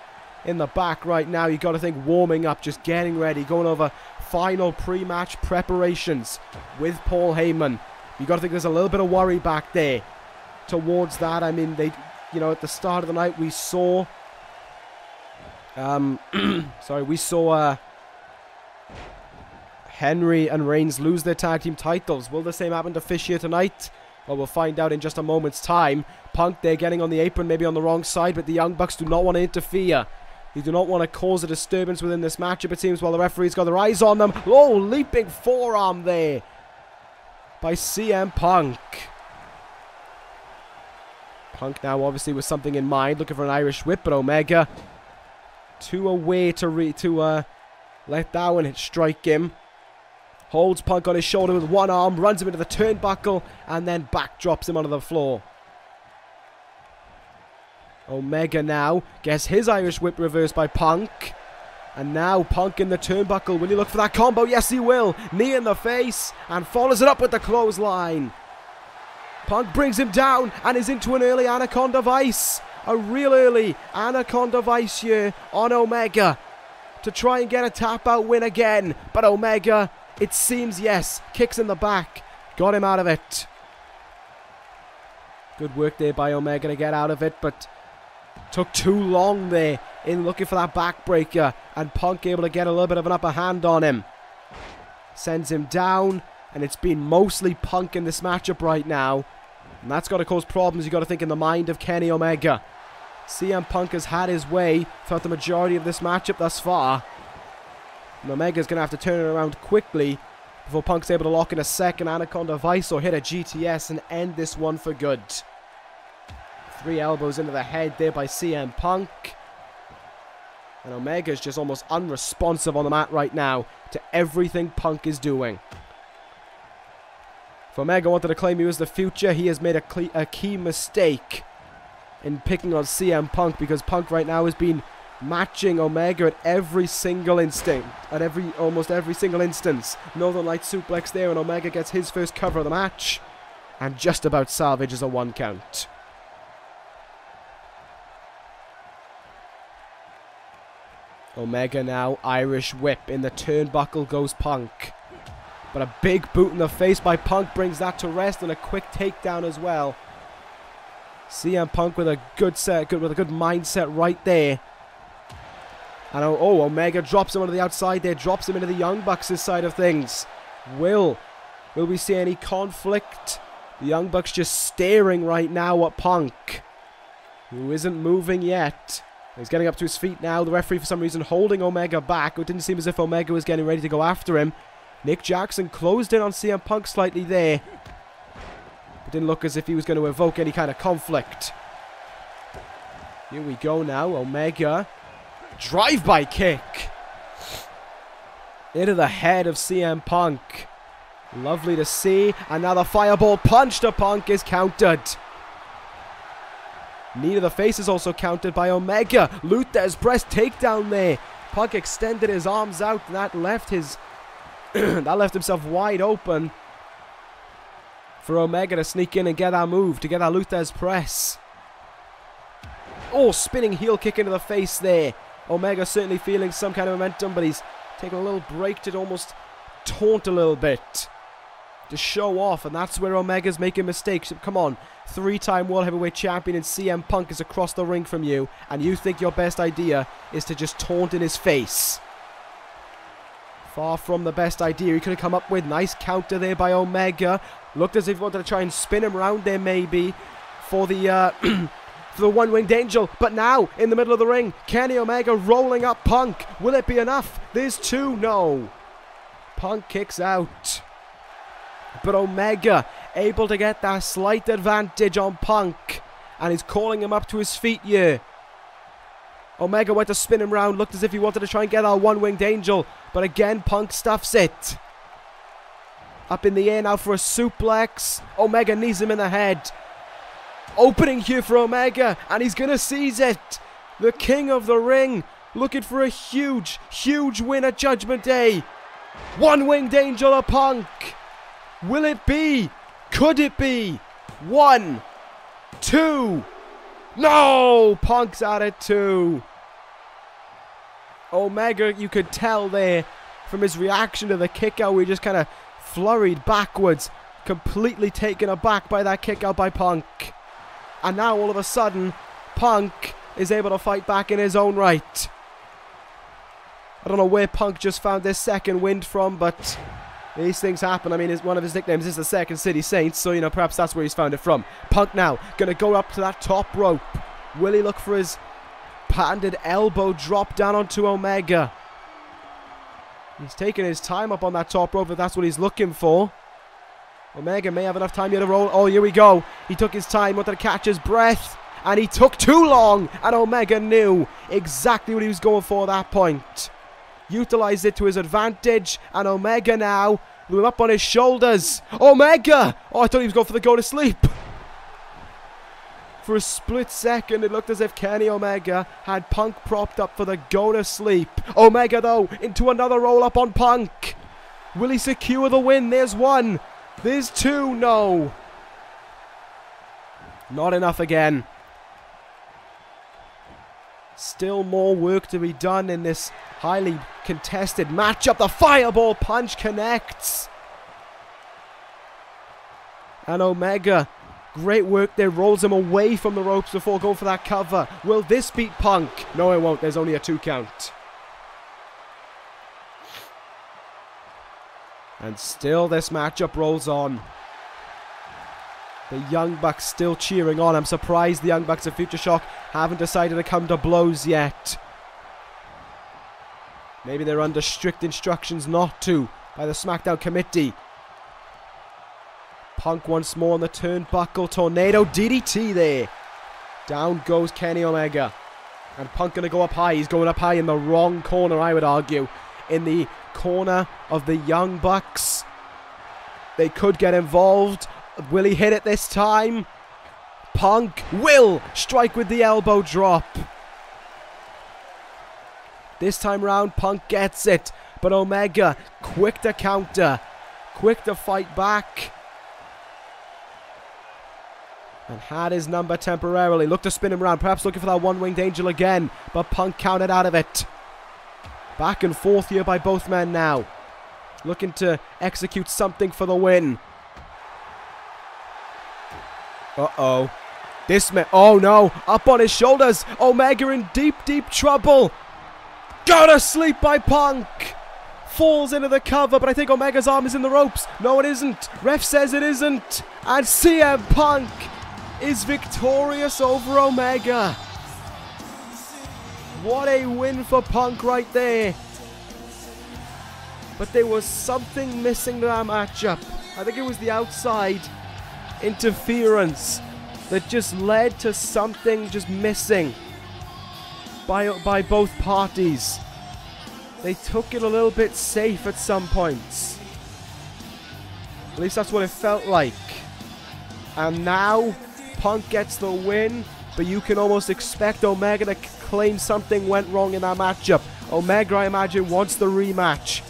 Speaker 1: in the back right now. You got to think warming up, just getting ready, going over final pre-match preparations with Paul Heyman. You got to think there's a little bit of worry back there towards that. I mean, they, you know, at the start of the night we saw, Henry and Reigns lose their tag team titles. Will the same happen to Fish here tonight? Well, we'll find out in just a moment's time. Punk, they're getting on the apron, maybe on the wrong side, but the Young Bucks do not want to interfere. They do not want to cause a disturbance within this matchup, it seems, while the referee's got their eyes on them. Oh, leaping forearm there by CM Punk. Punk now obviously with something in mind, looking for an Irish whip, but Omega too away to let that one strike him. Holds Punk on his shoulder with one arm, runs him into the turnbuckle, and then backdrops him onto the floor. Omega now gets his Irish whip reversed by Punk. And now Punk in the turnbuckle. Will he look for that combo? Yes, he will. Knee in the face, and follows it up with the clothesline. Punk brings him down, and is into an early Anaconda Vice. A real early Anaconda Vice here on Omega to try and get a tap-out win again. But Omega, it seems, yes, kicks in the back. Got him out of it. Good work there by Omega to get out of it, but took too long there in looking for that backbreaker. And Punk able to get a little bit of an upper hand on him. Sends him down. And it's been mostly Punk in this matchup right now. And that's got to cause problems, you got to think, in the mind of Kenny Omega. CM Punk has had his way throughout the majority of this matchup thus far. And Omega's going to have to turn it around quickly before Punk's able to lock in a second Anaconda Vice or hit a GTS and end this one for good. 3 elbows into the head there by CM Punk. And Omega's just almost unresponsive on the mat right now to everything Punk is doing. If Omega wanted to claim he was the future, he has made a key mistake in picking on CM Punk, because Punk right now has been matching Omega at every single instinct, at almost every single instance. Northern Light suplex there, and Omega gets his first cover of the match, and just about salvages a 1 count. Omega now, Irish whip. In the turnbuckle goes Punk. But a big boot in the face by Punk brings that to rest, and a quick takedown as well. CM Punk with a good mindset right there. And Omega drops him onto the outside there, drops him into the Young Bucks' side of things. Will we see any conflict? The Young Bucks just staring right now at Punk, who isn't moving yet. He's getting up to his feet now. The referee, for some reason, holding Omega back. It didn't seem as if Omega was getting ready to go after him. Nick Jackson closed in on CM Punk slightly there. It didn't look as if he was going to evoke any kind of conflict. Here we go now. Omega. Drive-by kick. Into the head of CM Punk. Lovely to see. And now the fireball punch to Punk is countered. Knee to the face is also countered by Omega. Luther's press takedown there. Punk extended his arms out, and that left his that left himself wide open for Omega to sneak in and get that move, to get that Luther's press. Oh, spinning heel kick into the face there. Omega certainly feeling some kind of momentum, but he's taking a little break to almost taunt a little bit, to show off, and that's where Omega's making mistakes. Come on, 3-time World Heavyweight Champion, and CM Punk is across the ring from you, and you think your best idea is to just taunt in his face. Far from the best idea he could have come up with. Nice counter there by Omega. Looked as if he wanted to try and spin him around there maybe for the for the one-winged angel. But now, in the middle of the ring, Kenny Omega rolling up Punk. Will it be enough? There's 2. No. Punk kicks out. But Omega able to get that slight advantage on Punk, and he's calling him up to his feet here. Omega went to spin him round, looked as if he wanted to try and get that one-winged angel, but again Punk stuffs it. Up in the air now for a suplex. Omega knees him in the head. Opening here for Omega, and he's going to seize it. The king of the ring, looking for a huge, huge win at Judgment Day. One-winged angel of Punk. Will it be? Could it be? 1, 2. No! Punk's at it too. Omega, you could tell there from his reaction to the kick out, we just kind of flurried backwards, completely taken aback by that kick out by Punk. And now all of a sudden, Punk is able to fight back in his own right. I don't know where Punk just found this second wind from, but these things happen. I mean, one of his nicknames is the Second City Saints, so, you know, perhaps that's where he's found it from. Punk now going to go up to that top rope. Will he look for his patented elbow drop down onto Omega? He's taking his time up on that top rope if that's what he's looking for. Omega may have enough time here to roll. Oh, here we go. He took his time, wanted to catch his breath, and he took too long, and Omega knew exactly what he was going for at that point. Utilized it to his advantage, and Omega now blew him up on his shoulders. Omega! Oh, I thought he was going for the go to sleep. For a split second, it looked as if Kenny Omega had Punk propped up for the go to sleep. Omega, though, into another roll up on Punk. Will he secure the win? There's 1. There's 2. No. Not enough again. Still more work to be done in this highly contested matchup. The fireball punch connects. And Omega, great work there, rolls him away from the ropes before going for that cover. Will this beat Punk? No, it won't. There's only a 2 count. And still this matchup rolls on. The Young Bucks still cheering on. I'm surprised the Young Bucks of Future Shock haven't decided to come to blows yet. Maybe they're under strict instructions not to by the SmackDown committee. Punk once more on the turnbuckle. Tornado DDT there. Down goes Kenny Omega. And Punk going to go up high. He's going up high in the wrong corner, I would argue. In the corner of the Young Bucks. They could get involved. Will he hit it this time? Punk will strike with the elbow drop. This time round, Punk gets it. But Omega, quick to counter. Quick to fight back. And had his number temporarily. Looked to spin him around. Perhaps looking for that one-winged angel again. But Punk counted out of it. Back and forth here by both men now. Looking to execute something for the win. Uh-oh. This man... Oh, no. Up on his shoulders. Omega in deep, deep trouble. Go to sleep by Punk. Falls into the cover, but I think Omega's arm is in the ropes. No, it isn't. Ref says it isn't. And CM Punk is victorious over Omega. What a win for Punk right there. But there was something missing to that matchup. I think it was the outside interference that just led to something just missing by both parties. They took it a little bit safe at some points. At least that's what it felt like. And now Punk gets the win, but you can almost expect Omega to claim something went wrong in that matchup. Omega, I imagine, wants the rematch.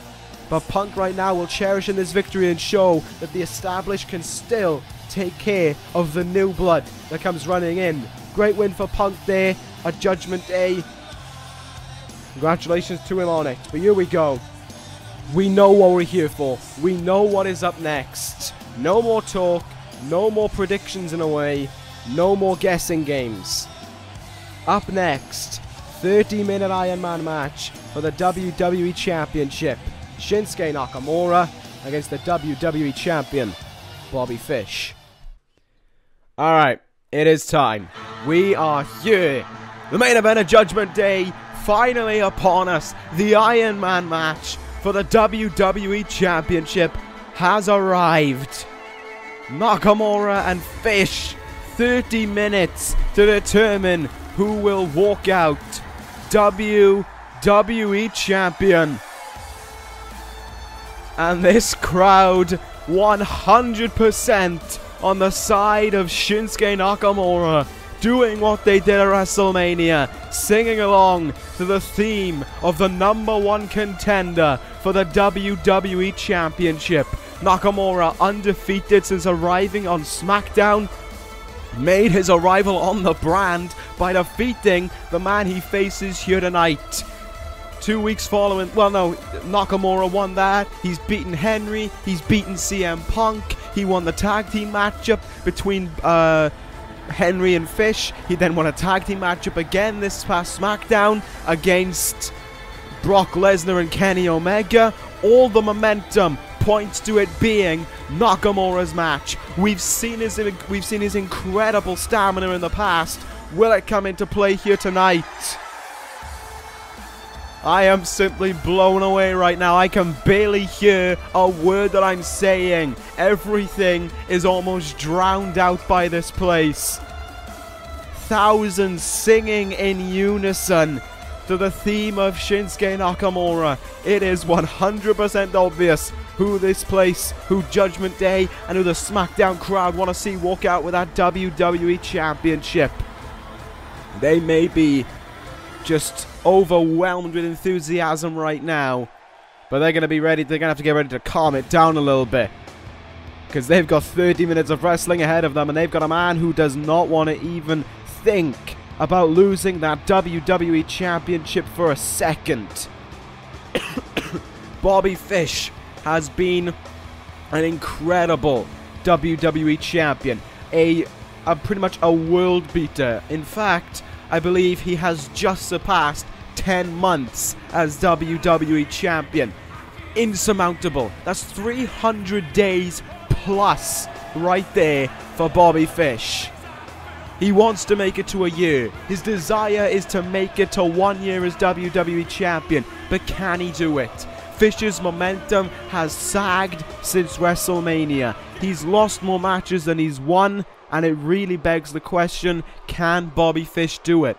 Speaker 1: But Punk right now will cherish in this victory and show that the established can still take care of the new blood that comes running in. Great win for Punk there at Judgment Day. Congratulations to him on it. But here we go. We know what we're here for. We know what is up next. No more talk. No more predictions in a way. No more guessing games. Up next, 30-minute Iron Man match for the WWE Championship. Shinsuke Nakamura against the WWE Champion, Bobby Fish. Alright, it is time. We are here. The main event of Judgment Day finally upon us. The Iron Man match for the WWE Championship has arrived. Nakamura and Fish, 30 minutes to determine who will walk out WWE Champion. And this crowd 100% on the side of Shinsuke Nakamura, doing what they did at WrestleMania, singing along to the theme of the #1 contender for the WWE Championship. Nakamura, undefeated since arriving on SmackDown, made his arrival on the brand by defeating the man he faces here tonight. 2 weeks following, well no, Nakamura won that. He's beaten Henry, he's beaten CM Punk, he won the tag team matchup between Henry and Fish. He then won a tag team matchup again this past SmackDown against Brock Lesnar and Kenny Omega. All the momentum points to it being Nakamura's match. We've seen his incredible stamina in the past. Will it come into play here tonight? I am simply blown away right now. I can barely hear a word that I'm saying. Everything is almost drowned out by this place. Thousands singing in unison to the theme of Shinsuke Nakamura. It is 100% obvious who this place, who Judgment Day, and who the SmackDown crowd want to see walk out with that WWE Championship. They may be just overwhelmed with enthusiasm right now, but they're going to be ready. They're going to have to get ready to calm it down a little bit, because they've got 30 minutes of wrestling ahead of them, and they've got a man who does not want to even think about losing that WWE Championship for a second. Bobby Fish has been an incredible WWE Champion, pretty much a world beater. In fact, I believe he has just surpassed 10 months as WWE Champion. insurmountable. That's 300 days plus right there for Bobby Fish. He wants to make it to a year. His desire is to make it to 1 year as WWE Champion. But can he do it? Fish's momentum has sagged since WrestleMania. He's lost more matches than he's won, and it really begs the question, can Bobby Fish do it?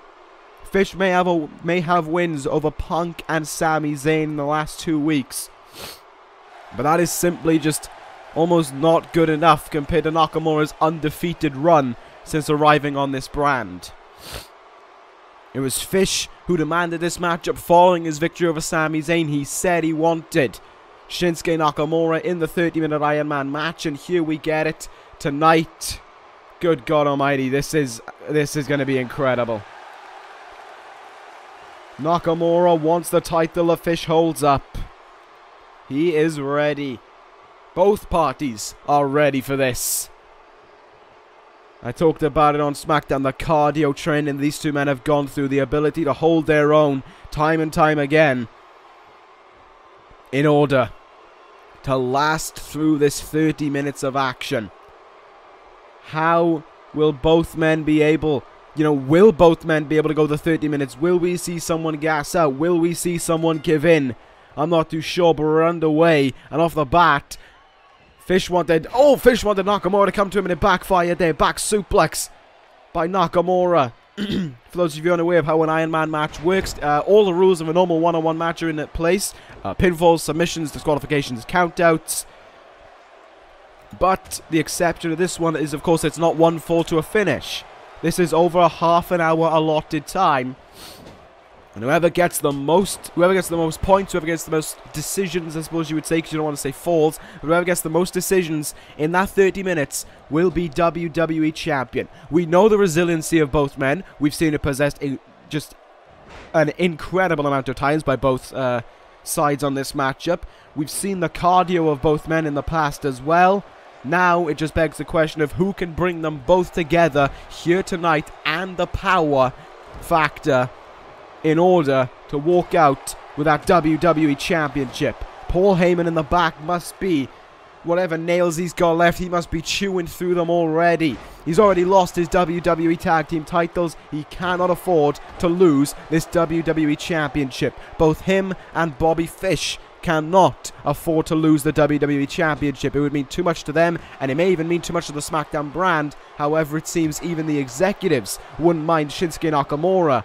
Speaker 1: Fish may have wins over Punk and Sami Zayn in the last 2 weeks. But that is simply just almost not good enough compared to Nakamura's undefeated run since arriving on this brand. It was Fish who demanded this matchup following his victory over Sami Zayn. He said he wanted Shinsuke Nakamura in the 30-minute Iron Man match, and here we get it tonight. Good God Almighty, this is going to be incredible. Nakamura wants the title the Fish holds up. He is ready. Both parties are ready for this. I talked about it on SmackDown, the cardio training these two men have gone through, the ability to hold their own time and time again in order to last through this 30 minutes of action. How will both men be able, will both men be able to go the 30 minutes? Will we see someone gas out? Will we see someone give in? I'm not too sure, but we're underway, and off the bat, Fish wanted Nakamura to come to him, and it backfired there. Back suplex by Nakamura. For those of you unaware of how an Iron Man match works, all the rules of a normal one-on-one match are in place. Pinfalls, submissions, disqualifications, countouts. But the exception to this one is, of course, it's not one fall to a finish. This is over a half an hour allotted time. And whoever gets the most points, whoever gets the most decisions, I suppose you would say, because you don't want to say falls, but whoever gets the most decisions in that 30 minutes will be WWE Champion. We know the resiliency of both men. We've seen it possessed just an incredible amount of times by both sides on this matchup. We've seen the cardio of both men in the past as well. Now it just begs the question of who can bring them both together here tonight, and the power factor in order to walk out with that WWE Championship. Paul Heyman in the back must be, whatever nails he's got left, he must be chewing through them already. He's already lost his WWE Tag Team titles. He cannot afford to lose this WWE Championship. Both him and Bobby Fish cannot afford to lose the WWE Championship. It would mean too much to them, and it may even mean too much to the SmackDown brand. However, it seems even the executives wouldn't mind Shinsuke Nakamura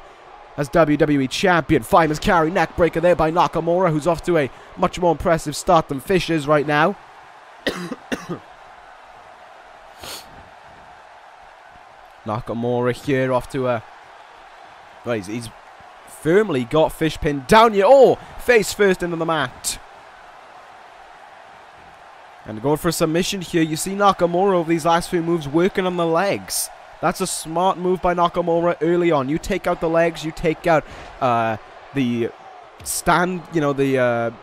Speaker 1: as WWE Champion. Fireman's carry, neckbreaker there by Nakamura, who's off to a much more impressive start than Fish is right now. Nakamura here off to a... Well, he's firmly got Fish pinned down here. Oh, face first into the mat. And going for a submission here. You see Nakamura over these last few moves working on the legs. That's a smart move by Nakamura early on. You take out the legs, you take out the stand, the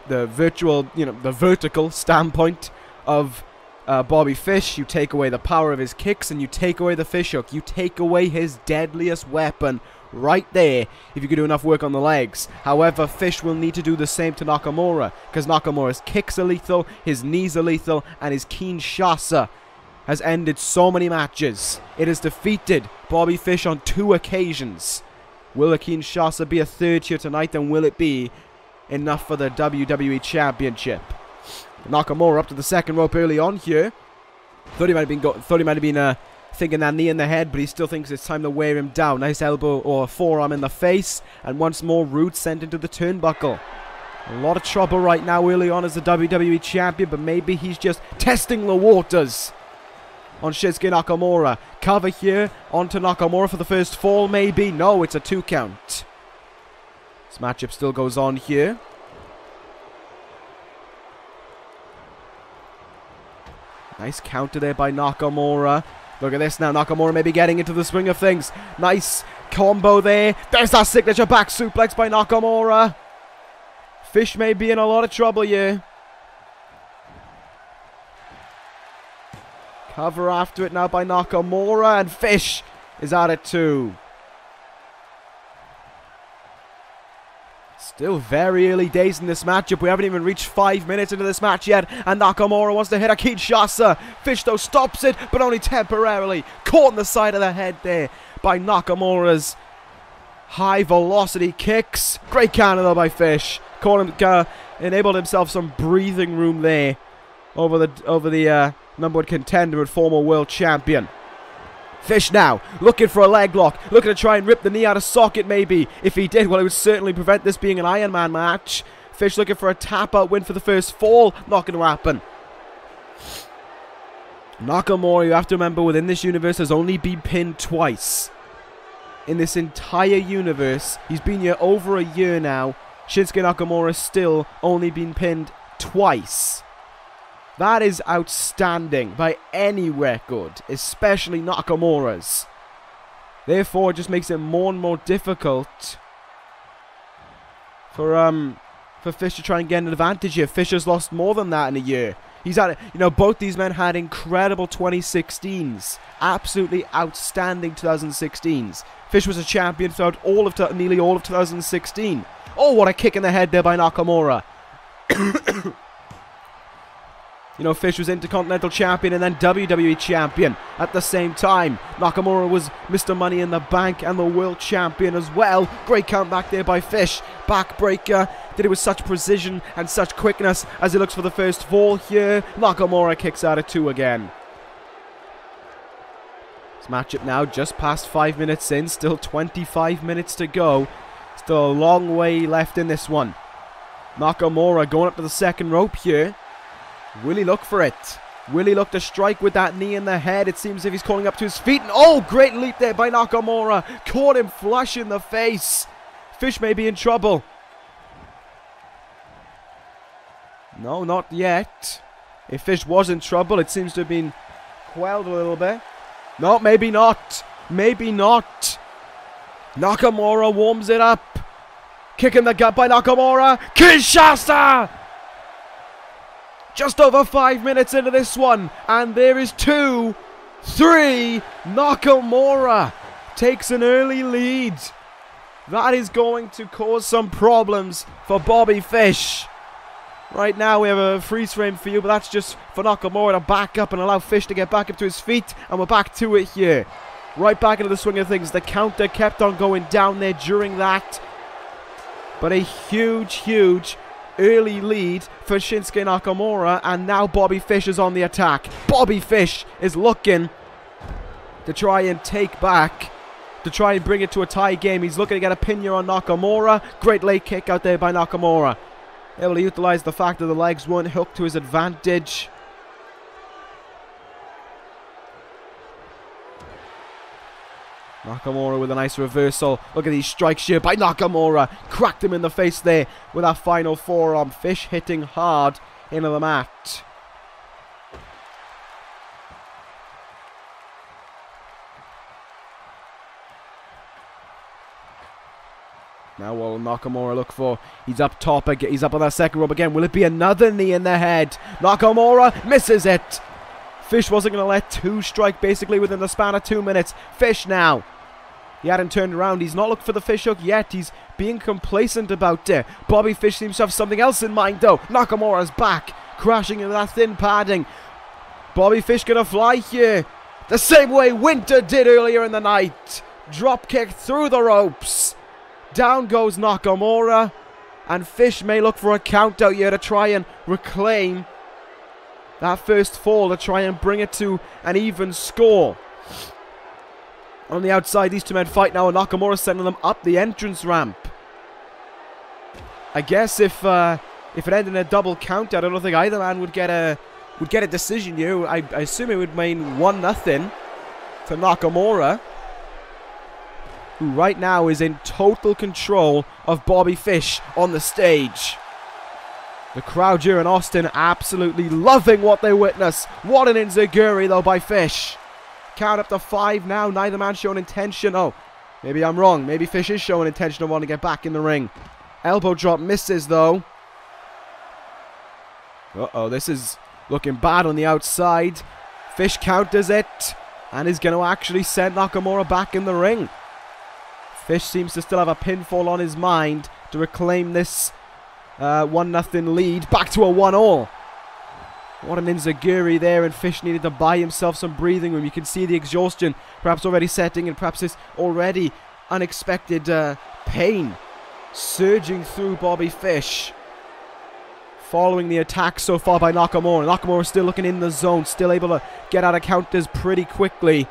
Speaker 1: vertical standpoint of Bobby Fish. You take away the power of his kicks, and you take away the fish hook. You take away his deadliest weapon right there if you can do enough work on the legs. However, Fish will need to do the same to Nakamura, because Nakamura's kicks are lethal, his knees are lethal, and his Kinshasa has ended so many matches. It has defeated Bobby Fish on 2 occasions. Will a Kinshasa be a third here tonight, and will it be enough for the WWE Championship? Nakamura up to the second rope early on here. Thought he might have been thinking that knee in the head, but he still thinks it's time to wear him down. Nice elbow or forearm in the face, and once more Root sent into the turnbuckle. A lot of trouble right now early on as the WWE Champion, but maybe he's just testing the waters on Shinsuke Nakamura. Cover here onto Nakamura for the first fall, maybe. No, it's a 2 count. This matchup still goes on here. Nice counter there by Nakamura. Look at this now. Nakamura maybe getting into the swing of things. Nice combo there. There's that signature back suplex by Nakamura. Fish may be in a lot of trouble here. Cover after it now by Nakamura, and Fish is at it too. Still very early days in this matchup. We haven't even reached 5 minutes into this match yet. And Nakamura wants to hit a Kinshasa. Fish, though, stops it, but only temporarily. Caught in the side of the head there by Nakamura's high velocity kicks. Great counter, though, by Fish. Enabled himself some breathing room there over the number one contender and former world champion. Fish now, looking for a leg lock, looking to try and rip the knee out of socket maybe. If he did, well, it would certainly prevent this being an Iron Man match. Fish looking for a tap-out win for the first fall, not going to happen. Nakamura, you have to remember, within this universe has only been pinned twice. In this entire universe, he's been here over a year now. Shinsuke Nakamura still only been pinned twice. That is outstanding by any record, especially Nakamura's. Therefore, it just makes it more and more difficult for Fish to try and get an advantage here. Fish has lost more than that in a year. He's had, both these men had incredible 2016s, absolutely outstanding 2016s. Fish was a champion throughout nearly all of 2016. Oh, what a kick in the head there by Nakamura. Fish was Intercontinental Champion and then WWE Champion at the same time. Nakamura was Mr. Money in the Bank and the World Champion as well. Great count back there by Fish. Backbreaker. Did it with such precision and such quickness as he looks for the first fall here. Nakamura kicks out at 2 again. This matchup now just past 5 minutes in. Still 25 minutes to go. Still a long way left in this one. Nakamura going up to the second rope here. Will he look for it? Will he look to strike with that knee in the head? It seems as if he's calling up to his feet. And oh, great leap there by Nakamura. Caught him flush in the face. Fish may be in trouble. No, not yet. If Fish was in trouble, it seems to have been quelled a little bit. No, maybe not. Maybe not. Nakamura warms it up. Kick in the gut by Nakamura. Kinshasa! Just over 5 minutes into this one. And there is 2, 3. Nakamura takes an early lead. That is going to cause some problems for Bobby Fish. Right now we have a freeze frame for you, but that's just for Nakamura to back up and allow Fish to get back up to his feet. And we're back to it here. Right back into the swing of things. The counter kept on going down there during that. But a huge, huge early lead for Shinsuke Nakamura, and now Bobby Fish is on the attack. Bobby Fish is looking to try and take back, to try and bring it to a tie game. He's looking to get a pin here on Nakamura. Great late kick out there by Nakamura. Able to utilize the fact that the legs weren't hooked to his advantage. Nakamura with a nice reversal. Look at these strikes here by Nakamura. Cracked him in the face there with that final forearm. Fish hitting hard into the mat. Now what will Nakamura look for? He's up top again. He's up on that second rope again. Will it be another knee in the head? Nakamura misses it. Fish wasn't going to let 2 strike basically within the span of 2 minutes. Fish now. He hadn't turned around. He's not looking for the fish hook yet. He's being complacent about it. Bobby Fish seems to have something else in mind though. Nakamura's back. Crashing into that thin padding. Bobby Fish going to fly here. The same way Winter did earlier in the night. Drop kick through the ropes. Down goes Nakamura. And Fish may look for a count out here to try and reclaim that first fall, to try and bring it to an even score. On the outside, these two men fight now, and Nakamura sending them up the entrance ramp. I guess if it ended in a double count, I don't think either man would get a decision here. I assume it would mean 1-0 for Nakamura, who right now is in total control of Bobby Fish on the stage. The crowd here in Austin absolutely loving what they witness. What an enziguri though by Fish. Count up to 5 now. Neither man showing intention. Oh, maybe I'm wrong. Maybe Fish is showing intention of wanting to get back in the ring. Elbow drop misses though. Uh-oh, this is looking bad on the outside. Fish counters it and is going to actually send Nakamura back in the ring. Fish seems to still have a pinfall on his mind, to reclaim this 1-0 lead. Back to a 1-all. What an enziguri there, and Fish needed to buy himself some breathing room. You can see the exhaustion perhaps already setting, and perhaps this already unexpected pain surging through Bobby Fish. Following the attack so far by Nakamura. Nakamura still looking in the zone, still able to get out of counters pretty quickly.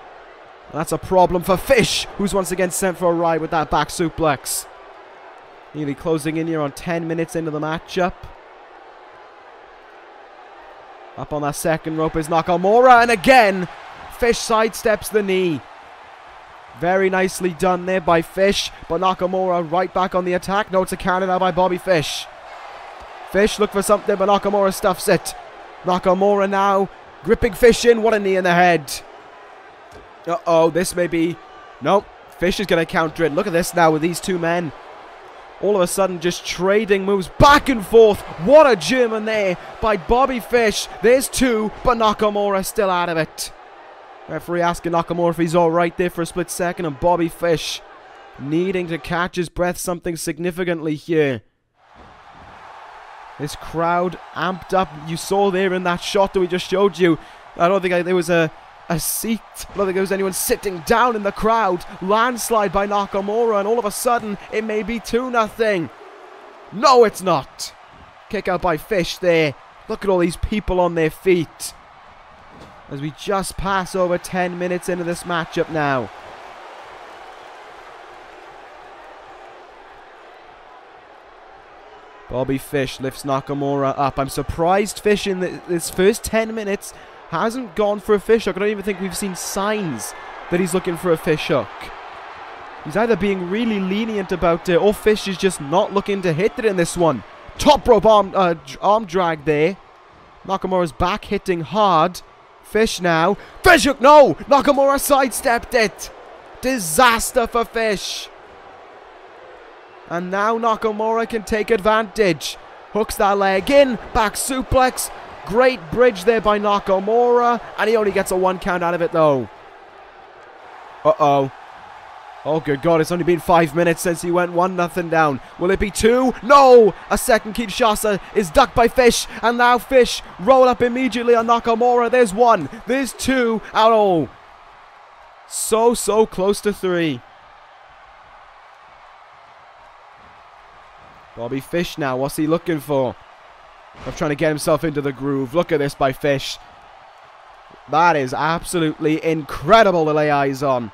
Speaker 1: That's a problem for Fish, who's once again sent for a ride with that back suplex. Nearly closing in here on 10 minutes into the matchup. Up on that second rope is Nakamura, and again, Fish sidesteps the knee. Very nicely done there by Fish, but Nakamura right back on the attack. No, it's a counter now by Bobby Fish. Fish look for something, but Nakamura stuffs it. Nakamura now gripping Fish in. What a knee in the head. Uh-oh, this may be... Nope, Fish is going to counter it. Look at this now with these two men. All of a sudden just trading moves back and forth. What a German there by Bobby Fish. There's two, but Nakamura still out of it. Referee asking Nakamura if he's alright there for a split second, and Bobby Fish needing to catch his breath something significantly here. This crowd amped up. You saw there in that shot that we just showed you. I don't think there was a seat. I don't think there was anyone sitting down in the crowd. Landslide by Nakamura, and all of a sudden it may be 2-0. No, it's not. Kick out by Fish there. Look at all these people on their feet. As we just pass over 10 minutes into this matchup now. Bobby Fish lifts Nakamura up. I'm surprised Fish in this first 10 minutes hasn't gone for a fish hook. I don't even think we've seen signs that he's looking for a fish hook. He's either being really lenient about it, or Fish is just not looking to hit it in this one. Top rope arm drag there. Nakamura's back hitting hard. Fish now. Fish hook, no! Nakamura sidestepped it. Disaster for Fish. And now Nakamura can take advantage. Hooks that leg in. Back suplex. Great bridge there by Nakamura. And he only gets a 1 count out of it though. Uh-oh. Oh, good God. It's only been 5 minutes since he went 1-0 down. Will it be 2? No! A second Kinshasa is ducked by Fish. And now Fish roll up immediately on Nakamura. There's 1. There's 2. Oh. So close to 3. Bobby Fish now, what's he looking for? I'm trying to get himself into the groove. Look at this by Fish. That is absolutely incredible to lay eyes on.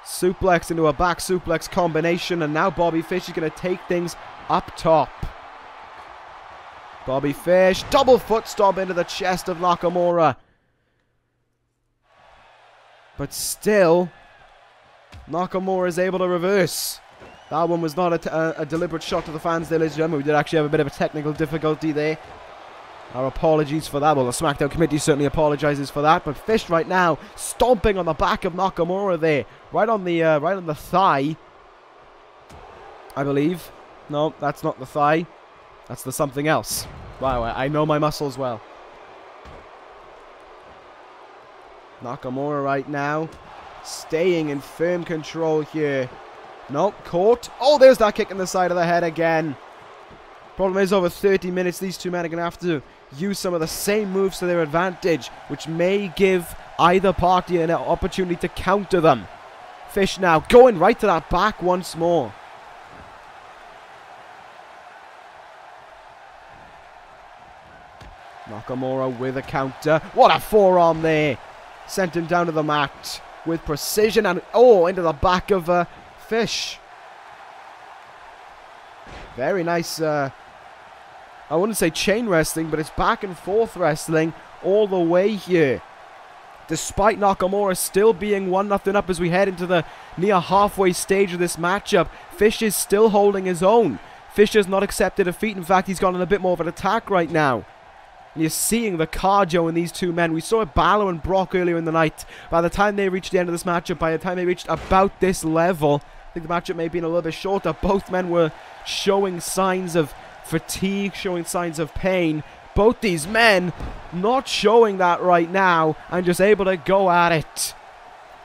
Speaker 1: Suplex into a back suplex combination, and now Bobby Fish is going to take things up top. Bobby Fish, double foot stomp into the chest of Nakamura. But still, Nakamura is able to reverse. That one was not a deliberate shot to the fans there, ladies and gentlemen. We did actually have a bit of a technical difficulty there. Our apologies for that. Well, the SmackDown committee certainly apologizes for that. But Fish right now stomping on the back of Nakamura there, right on the thigh, I believe. No, that's not the thigh. That's the something else. Wow, I know my muscles well. Nakamura right now staying in firm control here. Nope, caught. Oh, there's that kick in the side of the head again. Problem is, over 30 minutes, these two men are going to have to use some of the same moves to their advantage, which may give either party an opportunity to counter them. Fish now going right to that back once more. Nakamura with a counter. What a forearm there. Sent him down to the mat with precision and, oh, into the back of Fish. Very nice, I wouldn't say chain wrestling, but it's back and forth wrestling all the way here. Despite Nakamura still being 1-0 up as we head into the near halfway stage of this matchup, Fish is still holding his own. Fish has not accepted defeat. In fact, he's gone on a bit more of an attack right now. And you're seeing the cardio in these two men. We saw it Bálor and Brock earlier in the night. By the time they reached the end of this matchup, by the time they reached about this level, I think the matchup may have been a little bit shorter. Both men were showing signs of fatigue, showing signs of pain. Both these men not showing that right now and just able to go at it.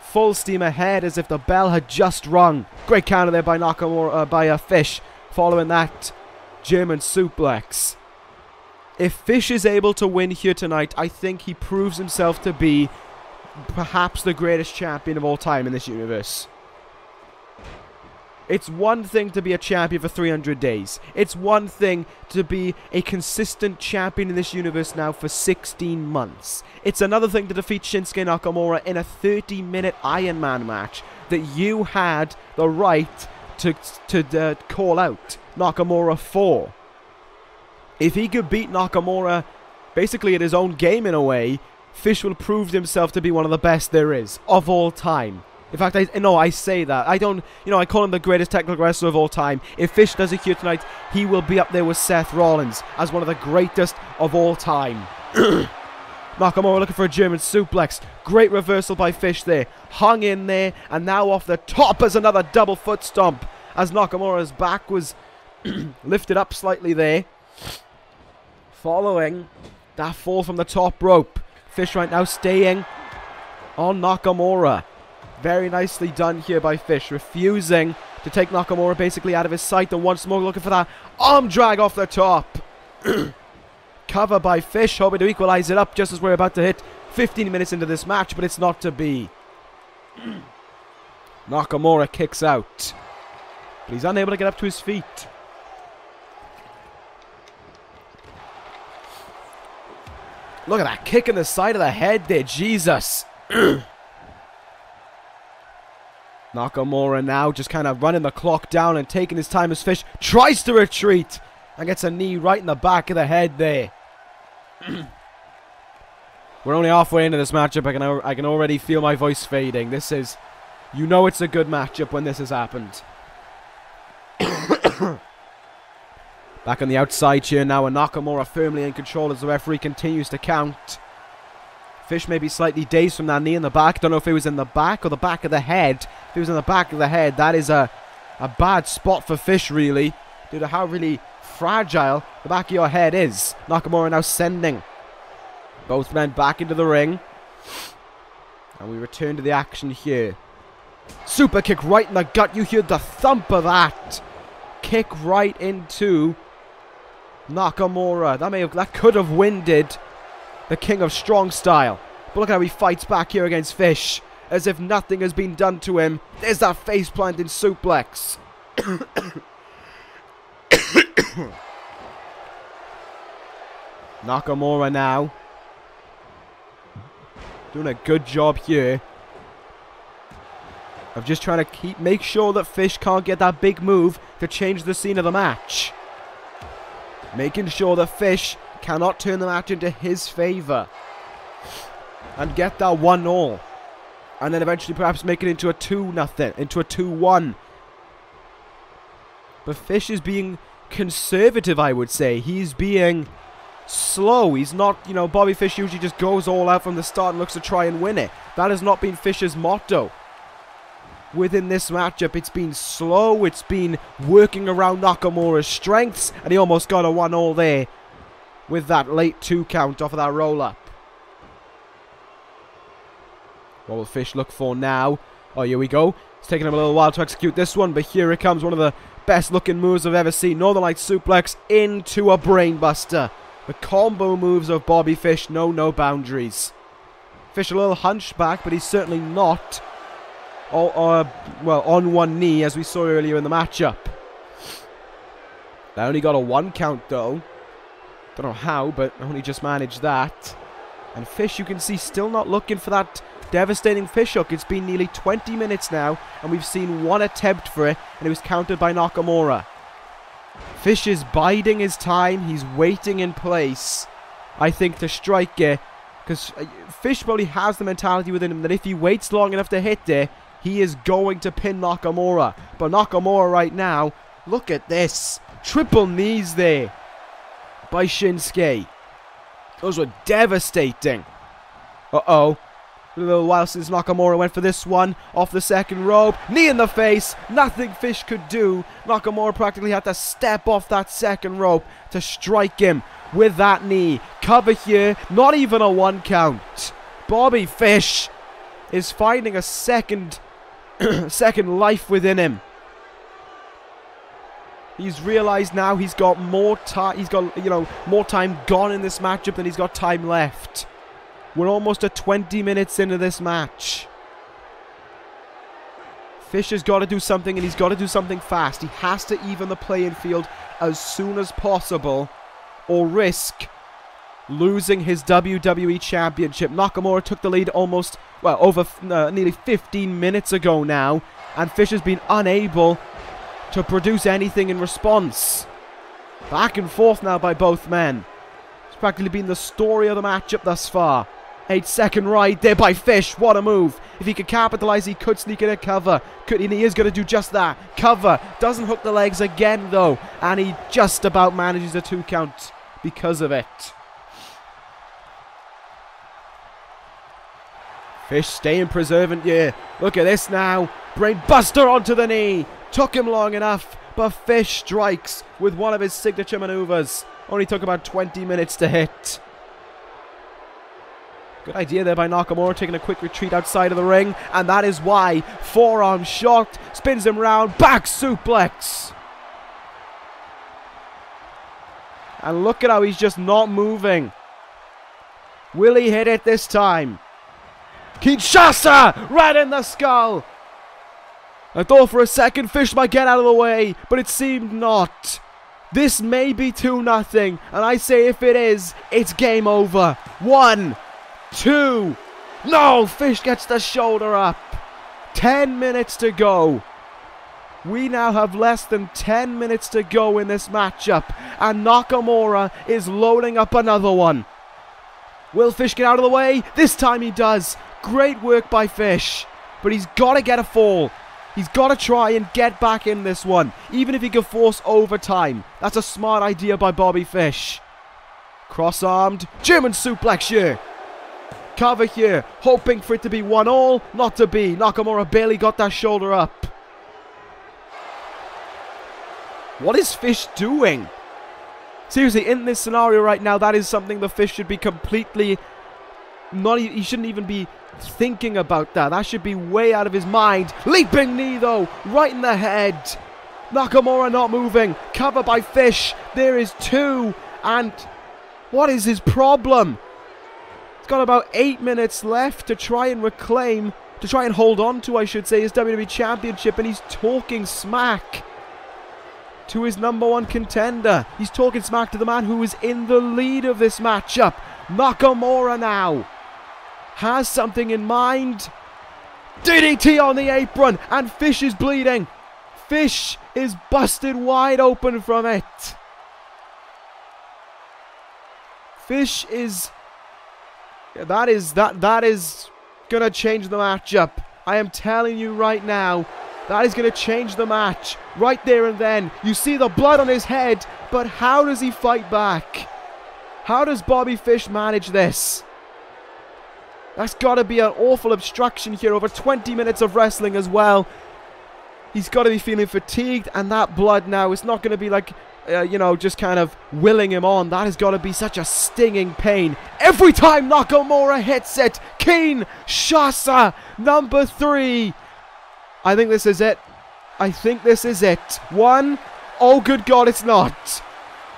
Speaker 1: Full steam ahead as if the bell had just rung. Great counter there by Nakamura, by Fish. following that German suplex. If Fish is able to win here tonight, I think he proves himself to be perhaps the greatest champion of all time in this universe. It's one thing to be a champion for 300 days. It's one thing to be a consistent champion in this universe now for 16 months. It's another thing to defeat Shinsuke Nakamura in a 30-minute Iron Man match that you had the right to call out Nakamura for. If he could beat Nakamura basically at his own game in a way, Fish will prove himself to be one of the best there is of all time. In fact, I say that. I don't, I call him the greatest technical wrestler of all time. If Fish does it here tonight, he will be up there with Seth Rollins as one of the greatest of all time. Nakamura looking for a German suplex. Great reversal by Fish there. Hung in there, and now off the top as another double foot stomp as Nakamura's back was lifted up slightly there. Following that fall from the top rope. Fish right now staying on Nakamura. Very nicely done here by Fish, refusing to take Nakamura basically out of his sight, and once more looking for that arm drag off the top. Cover by Fish, hoping to equalize it up just as we're about to hit 15 minutes into this match, but it's not to be. Nakamura kicks out, but he's unable to get up to his feet. Look at that kick in the side of the head there, Jesus. Nakamura now just kind of running the clock down and taking his time as Fish tries to retreat and gets a knee right in the back of the head there. We're only halfway into this matchup. I can already feel my voice fading. This is, it's a good matchup when this has happened. Back on the outside here now, and Nakamura firmly in control as the referee continues to count. Fish may be slightly dazed from that knee in the back. Don't know if it was in the back or the back of the head. If it was in the back of the head, that is a bad spot for Fish, really, due to how really fragile the back of your head is. Nakamura now sending both men back into the ring. And we return to the action here. Super kick right in the gut. You hear the thump of that. Kick right into Nakamura. That could have winded the King of Strong Style. But look how he fights back here against Fish, as if nothing has been done to him. There's that face planting suplex. Nakamura now doing a good job here of just trying to make sure that Fish can't get that big move to change the scene of the match. Making sure that Fish cannot turn the match into his favor and get that 1-0, and then eventually perhaps make it into a 2-0, into a 2-1. But Fish is being conservative, I would say. He's being slow. He's not, Bobby Fish usually just goes all out from the start and looks to try and win it. That has not been Fish's motto. Within this matchup, it's been slow. It's been working around Nakamura's strengths, and he almost got a 1-0 there with that late 2 count off of that roll-up. What will Fish look for now? Oh, here we go. It's taking him a little while to execute this one, but here it comes. One of the best looking moves I've ever seen. Northern Light suplex into a brainbuster. The combo moves of Bobby Fish know no boundaries. Fish a little hunchback, but he's certainly not on one knee, as we saw earlier in the matchup. They only got a 1 count though. Don't know how, but only just managed that. And Fish, you can see, still not looking for that devastating fish hook. It's been nearly 20 minutes now, and we've seen 1 attempt for it, and it was countered by Nakamura. Fish is biding his time. He's waiting in place, I think, to strike it, because Fish probably has the mentality within him that if he waits long enough to hit it, he is going to pin Nakamura. But Nakamura right now, look at this. Triple knees there by Shinsuke. Those were devastating. Uh-oh. A little while since Nakamura went for this one. Off the second rope. Knee in the face. Nothing Fish could do. Nakamura practically had to step off that second rope to strike him with that knee. Cover here. Not even a 1 count. Bobby Fish is finding a second life within him. He's realised now he's got more time. He's got, you know, more time gone in this matchup than he's got time left. We're almost at 20 minutes into this match. Fish has got to do something, and he's got to do something fast. He has to even the playing field as soon as possible, or risk losing his WWE Championship. Nakamura took the lead almost, well, over nearly 15 minutes ago now, and Fish has been unable to produce anything in response. Back and forth now by both men. It's practically been the story of the matchup thus far. 8-second ride there by Fish. What a move. If he could capitalize, he could sneak in a cover. And he is going to do just that. Cover. Doesn't hook the legs again, though. And he just about manages a 2 count because of it. Fish staying preservant here. Look at this now. Brain buster onto the knee. Took him long enough, but Fish strikes with one of his signature maneuvers. Only took about 20 minutes to hit. Good idea there by Nakamura, taking a quick retreat outside of the ring, and that is why. Forearm shot, spins him round, back suplex. And look at how he's just not moving. Will he hit it this time? Kinshasa! Right in the skull! I thought for a second Fish might get out of the way, but it seemed not. This may be 2-0, and I say if it is, it's game over. 1, 2. No! Fish gets the shoulder up. 10 minutes to go. We now have less than 10 minutes to go in this matchup, and Nakamura is loading up another one. Will Fish get out of the way? This time he does. Great work by Fish, but he's got to get a fall. He's got to try and get back in this one, even if he can force overtime. That's a smart idea by Bobby Fish. Cross-armed, German suplex here. Cover here, hoping for it to be 1-1, not to be. Nakamura barely got that shoulder up. What is Fish doing? Seriously, in this scenario right now, that is something the Fish should be completely... he shouldn't even be thinking about that. That should be way out of his mind. Leaping knee though, right in the head. Nakamura not moving. Cover by Fish. There is 2. And what is his problem? He's got about 8 minutes left to try and reclaim, to try and hold on to, I should say, his WWE Championship, and he's talking smack to his #1 contender. He's talking smack to the man who is in the lead of this matchup. Nakamura now has something in mind. DDT on the apron, and Fish is bleeding. Fish is busted wide open from it. Fish is... That is gonna change the matchup. I am telling you right now, that is gonna change the match right there and then. You see the blood on his head, but how does he fight back? How does Bobby Fish manage this? That's got to be an awful obstruction here. Over 20 minutes of wrestling as well. He's got to be feeling fatigued, and that blood now, it's not going to be like, you know, just kind of willing him on. That has got to be such a stinging pain. Every time Nakamura hits it. Kinshasa, #3. I think this is it. I think this is it. 1. Oh, good God, it's not.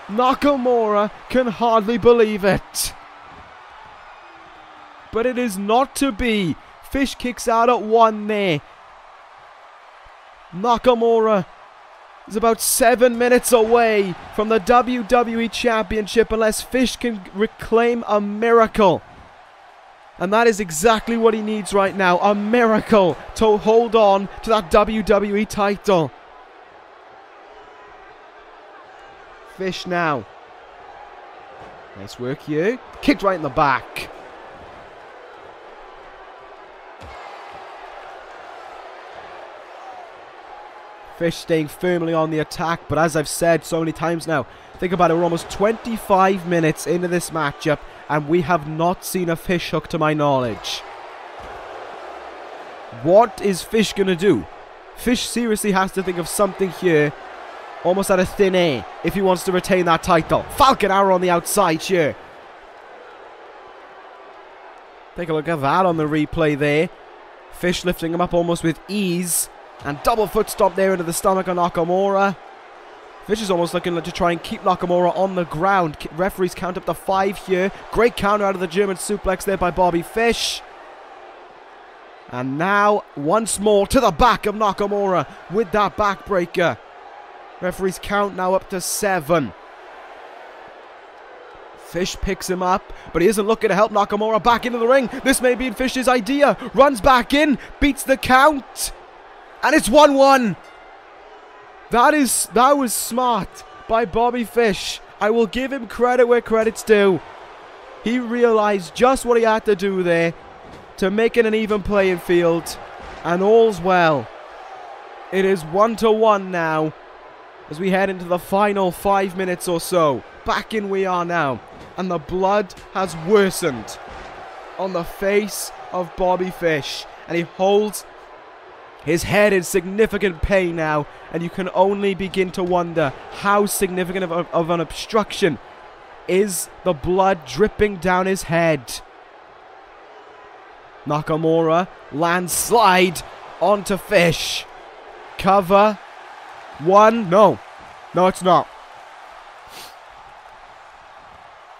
Speaker 1: Nakamura can hardly believe it. But it is not to be. Fish kicks out at 1 there. Nakamura is about 7 minutes away from the WWE Championship unless Fish can reclaim a miracle. And that is exactly what he needs right now. A miracle to hold on to that WWE title. Fish now. Nice work here. Kicked right in the back. Fish staying firmly on the attack, but as I've said so many times now, think about it, we're almost 25 minutes into this matchup, and we have not seen a Fish hook to my knowledge. What is Fish going to do? Fish seriously has to think of something here, almost out of thin air, if he wants to retain that title. Falcon Arrow on the outside here. Take a look at that on the replay there. Fish lifting him up almost with ease. And double foot stop there into the stomach of Nakamura. Fish is almost looking to try and keep Nakamura on the ground. Referees count up to 5 here. Great counter out of the German suplex there by Bobby Fish. And now, once more, to the back of Nakamura with that backbreaker. Referees count now up to 7. Fish picks him up, but he isn't looking to help Nakamura back into the ring. This may be Fish's idea. Runs back in, beats the count, and it's 1-1. That was smart by Bobby Fish. I will give him credit where credit's due. He realized just what he had to do there to make it an even playing field, and all's well. It is 1-1 now as we head into the final 5 minutes or so. Back in we are now, and the blood has worsened on the face of Bobby Fish, and he holds his head in significant pain now, and you can only begin to wonder how significant of an obstruction is the blood dripping down his head. Nakamura landslide onto Fish. Cover. 1. No, it's not.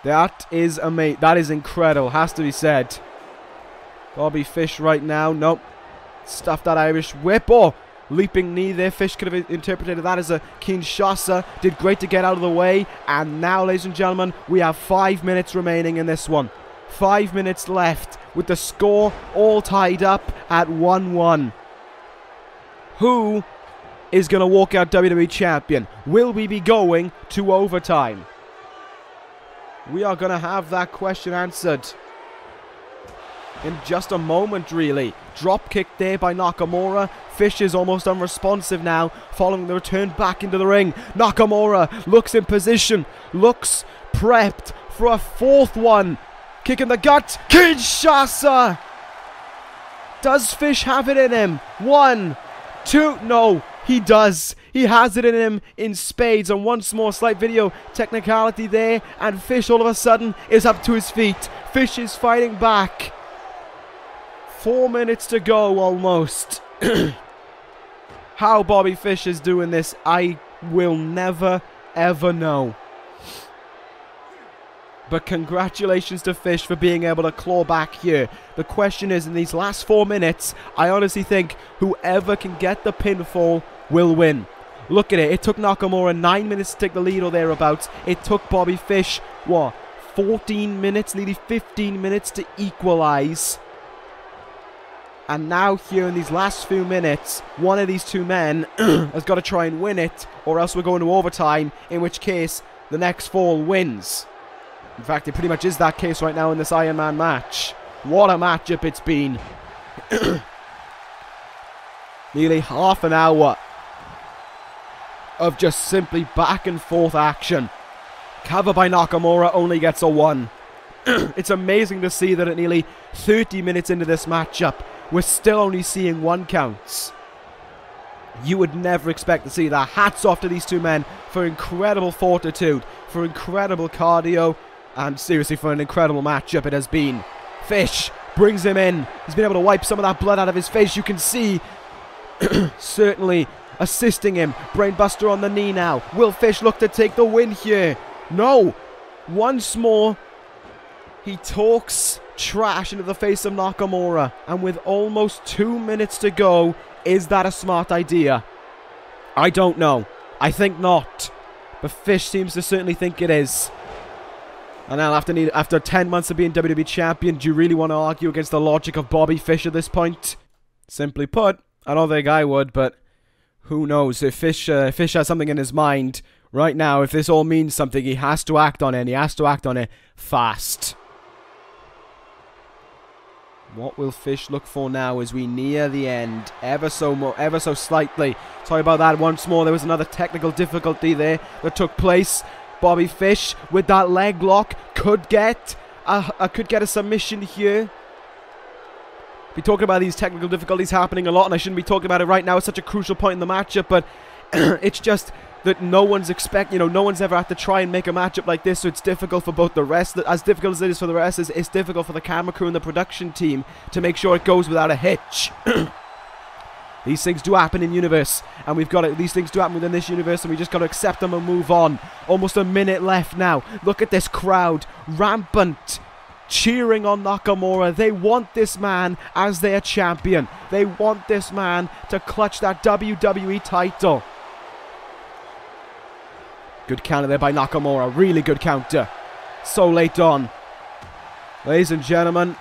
Speaker 1: That is amazing. That is incredible. Has to be said. Bobby Fish right now. Nope. Stuffed that Irish whip. Oh, leaping knee there. Fish could have interpreted that as a Kinshasa. Did great to get out of the way. And now, ladies and gentlemen, we have 5 minutes remaining in this one. 5 minutes left with the score all tied up at 1-1. Who is going to walk out WWE Champion? Will we be going to overtime? We are going to have that question answered in just a moment, really. Drop kick there by Nakamura. Fish is almost unresponsive now, following the return back into the ring. Nakamura looks in position, looks prepped for a 4th one. Kick in the gut. Kinshasa! Does Fish have it in him? 1, 2, no, he does. He has it in him in spades, and once more, slight video technicality there, and Fish all of a sudden is up to his feet. Fish is fighting back. 4 minutes to go almost. How Bobby Fish is doing this, I will never ever know. But congratulations to Fish for being able to claw back here. The question is, in these last 4 minutes, I honestly think whoever can get the pinfall will win. Look at it. It took Nakamura 9 minutes to take the lead or thereabouts. It took Bobby Fish, what, 14 minutes, nearly 15 minutes to equalize. And now here in these last few minutes, one of these two men has got to try and win it, or else we're going to overtime, in which case the next fall wins. In fact, it pretty much is that case right now in this Iron Man match. What a matchup it's been. Nearly half an hour of just simply back and forth action. Cover by Nakamura only gets a 1. It's amazing to see that at nearly 30 minutes into this matchup, we're still only seeing 1 counts. You would never expect to see that. Hats off to these two men for incredible fortitude, for incredible cardio, and seriously for an incredible matchup it has been. Fish brings him in. He's been able to wipe some of that blood out of his face. You can see certainly assisting him. Brainbuster on the knee now. Will Fish look to take the win here? No. Once more, he talks trash into the face of Nakamura. And with almost 2 minutes to go, is that a smart idea? I don't know. I think not. But Fish seems to certainly think it is. And now after 10 months of being WWE Champion, do you really want to argue against the logic of Bobby Fish at this point? Simply put, I don't think I would, but who knows? If Fish has something in his mind right now, if this all means something, he has to act on it, and he has to act on it fast. What will Fish look for now as we near the end? Ever so slightly. Sorry about that once more. There was another technical difficulty there that took place. Bobby Fish with that leg lock could get a submission here. Be talking about these technical difficulties happening a lot, and I shouldn't be talking about it right now. It's such a crucial point in the matchup, but it's just that no one's no one's ever had to try and make a matchup like this, so it's difficult for both the rest. As difficult as it is for the rest, it's difficult for the camera crew and the production team to make sure it goes without a hitch. These things do happen in universe, and we've got these things do happen within this universe, and we just got to accept them and move on. Almost a minute left now. Look at this crowd, rampant, cheering on Nakamura. They want this man as their champion. They want this man to clutch that WWE title. Good counter there by Nakamura. Really good counter. So late on. Ladies and gentlemen,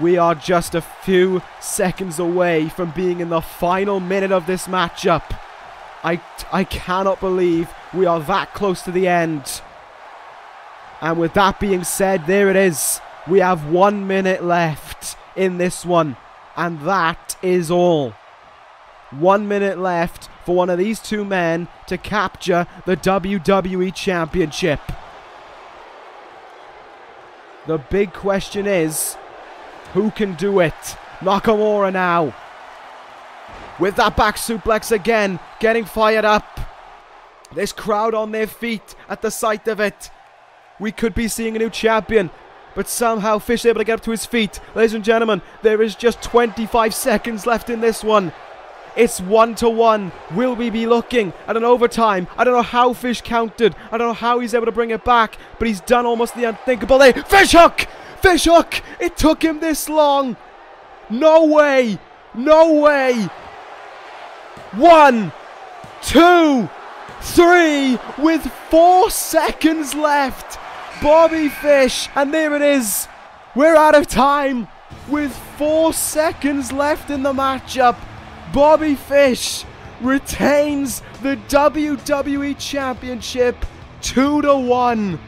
Speaker 1: we are just a few seconds away from being in the final minute of this matchup. I cannot believe we are that close to the end. And with that being said, there it is. We have 1 minute left in this one. And that is all. 1 minute left for one of these two men to capture the WWE Championship. The big question is, who can do it? Nakamura now. With that back suplex again, getting fired up. This crowd on their feet at the sight of it. We could be seeing a new champion, but somehow Fish is able to get up to his feet. Ladies and gentlemen, there is just 25 seconds left in this one. It's 1-1. Will we be looking at an overtime? I don't know how Fish counted. I don't know how he's able to bring it back, but he's done almost the unthinkable there. Fish hook! Fish hook! It took him this long. No way! No way! 1, 2, 3 with 4 seconds left. Bobby Fish, and there it is. We're out of time with 4 seconds left in the matchup. Bobby Fish retains the WWE Championship 2-1.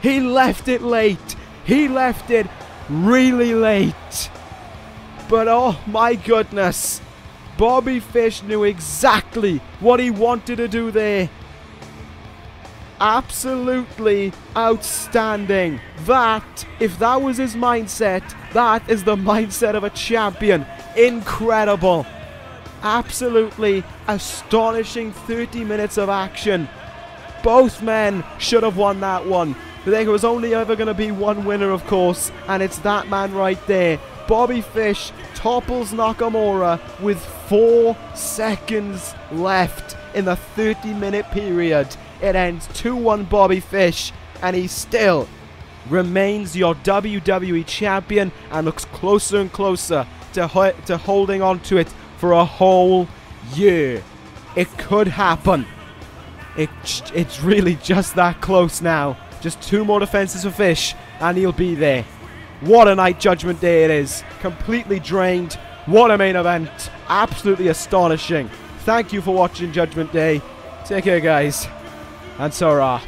Speaker 1: He left it late. He left it really late. But oh my goodness, Bobby Fish knew exactly what he wanted to do there. Absolutely outstanding. That, if that was his mindset, that is the mindset of a champion. Incredible. Absolutely astonishing 30 minutes of action. Both men should have won that one. There was only ever going to be one winner, of course, and it's that man right there. Bobby Fish topples Nakamura with 4 seconds left in the 30-minute period. It ends 2-1 Bobby Fish, and he still remains your WWE champion and looks closer and closer to holding on to it for a whole year. It could happen. It's really just that close now. Just 2 more defenses for Fish, and he'll be there. What a night Judgment Day it is. Completely drained. What a main event. Absolutely astonishing. Thank you for watching Judgment Day. Take care, guys. And Sarah.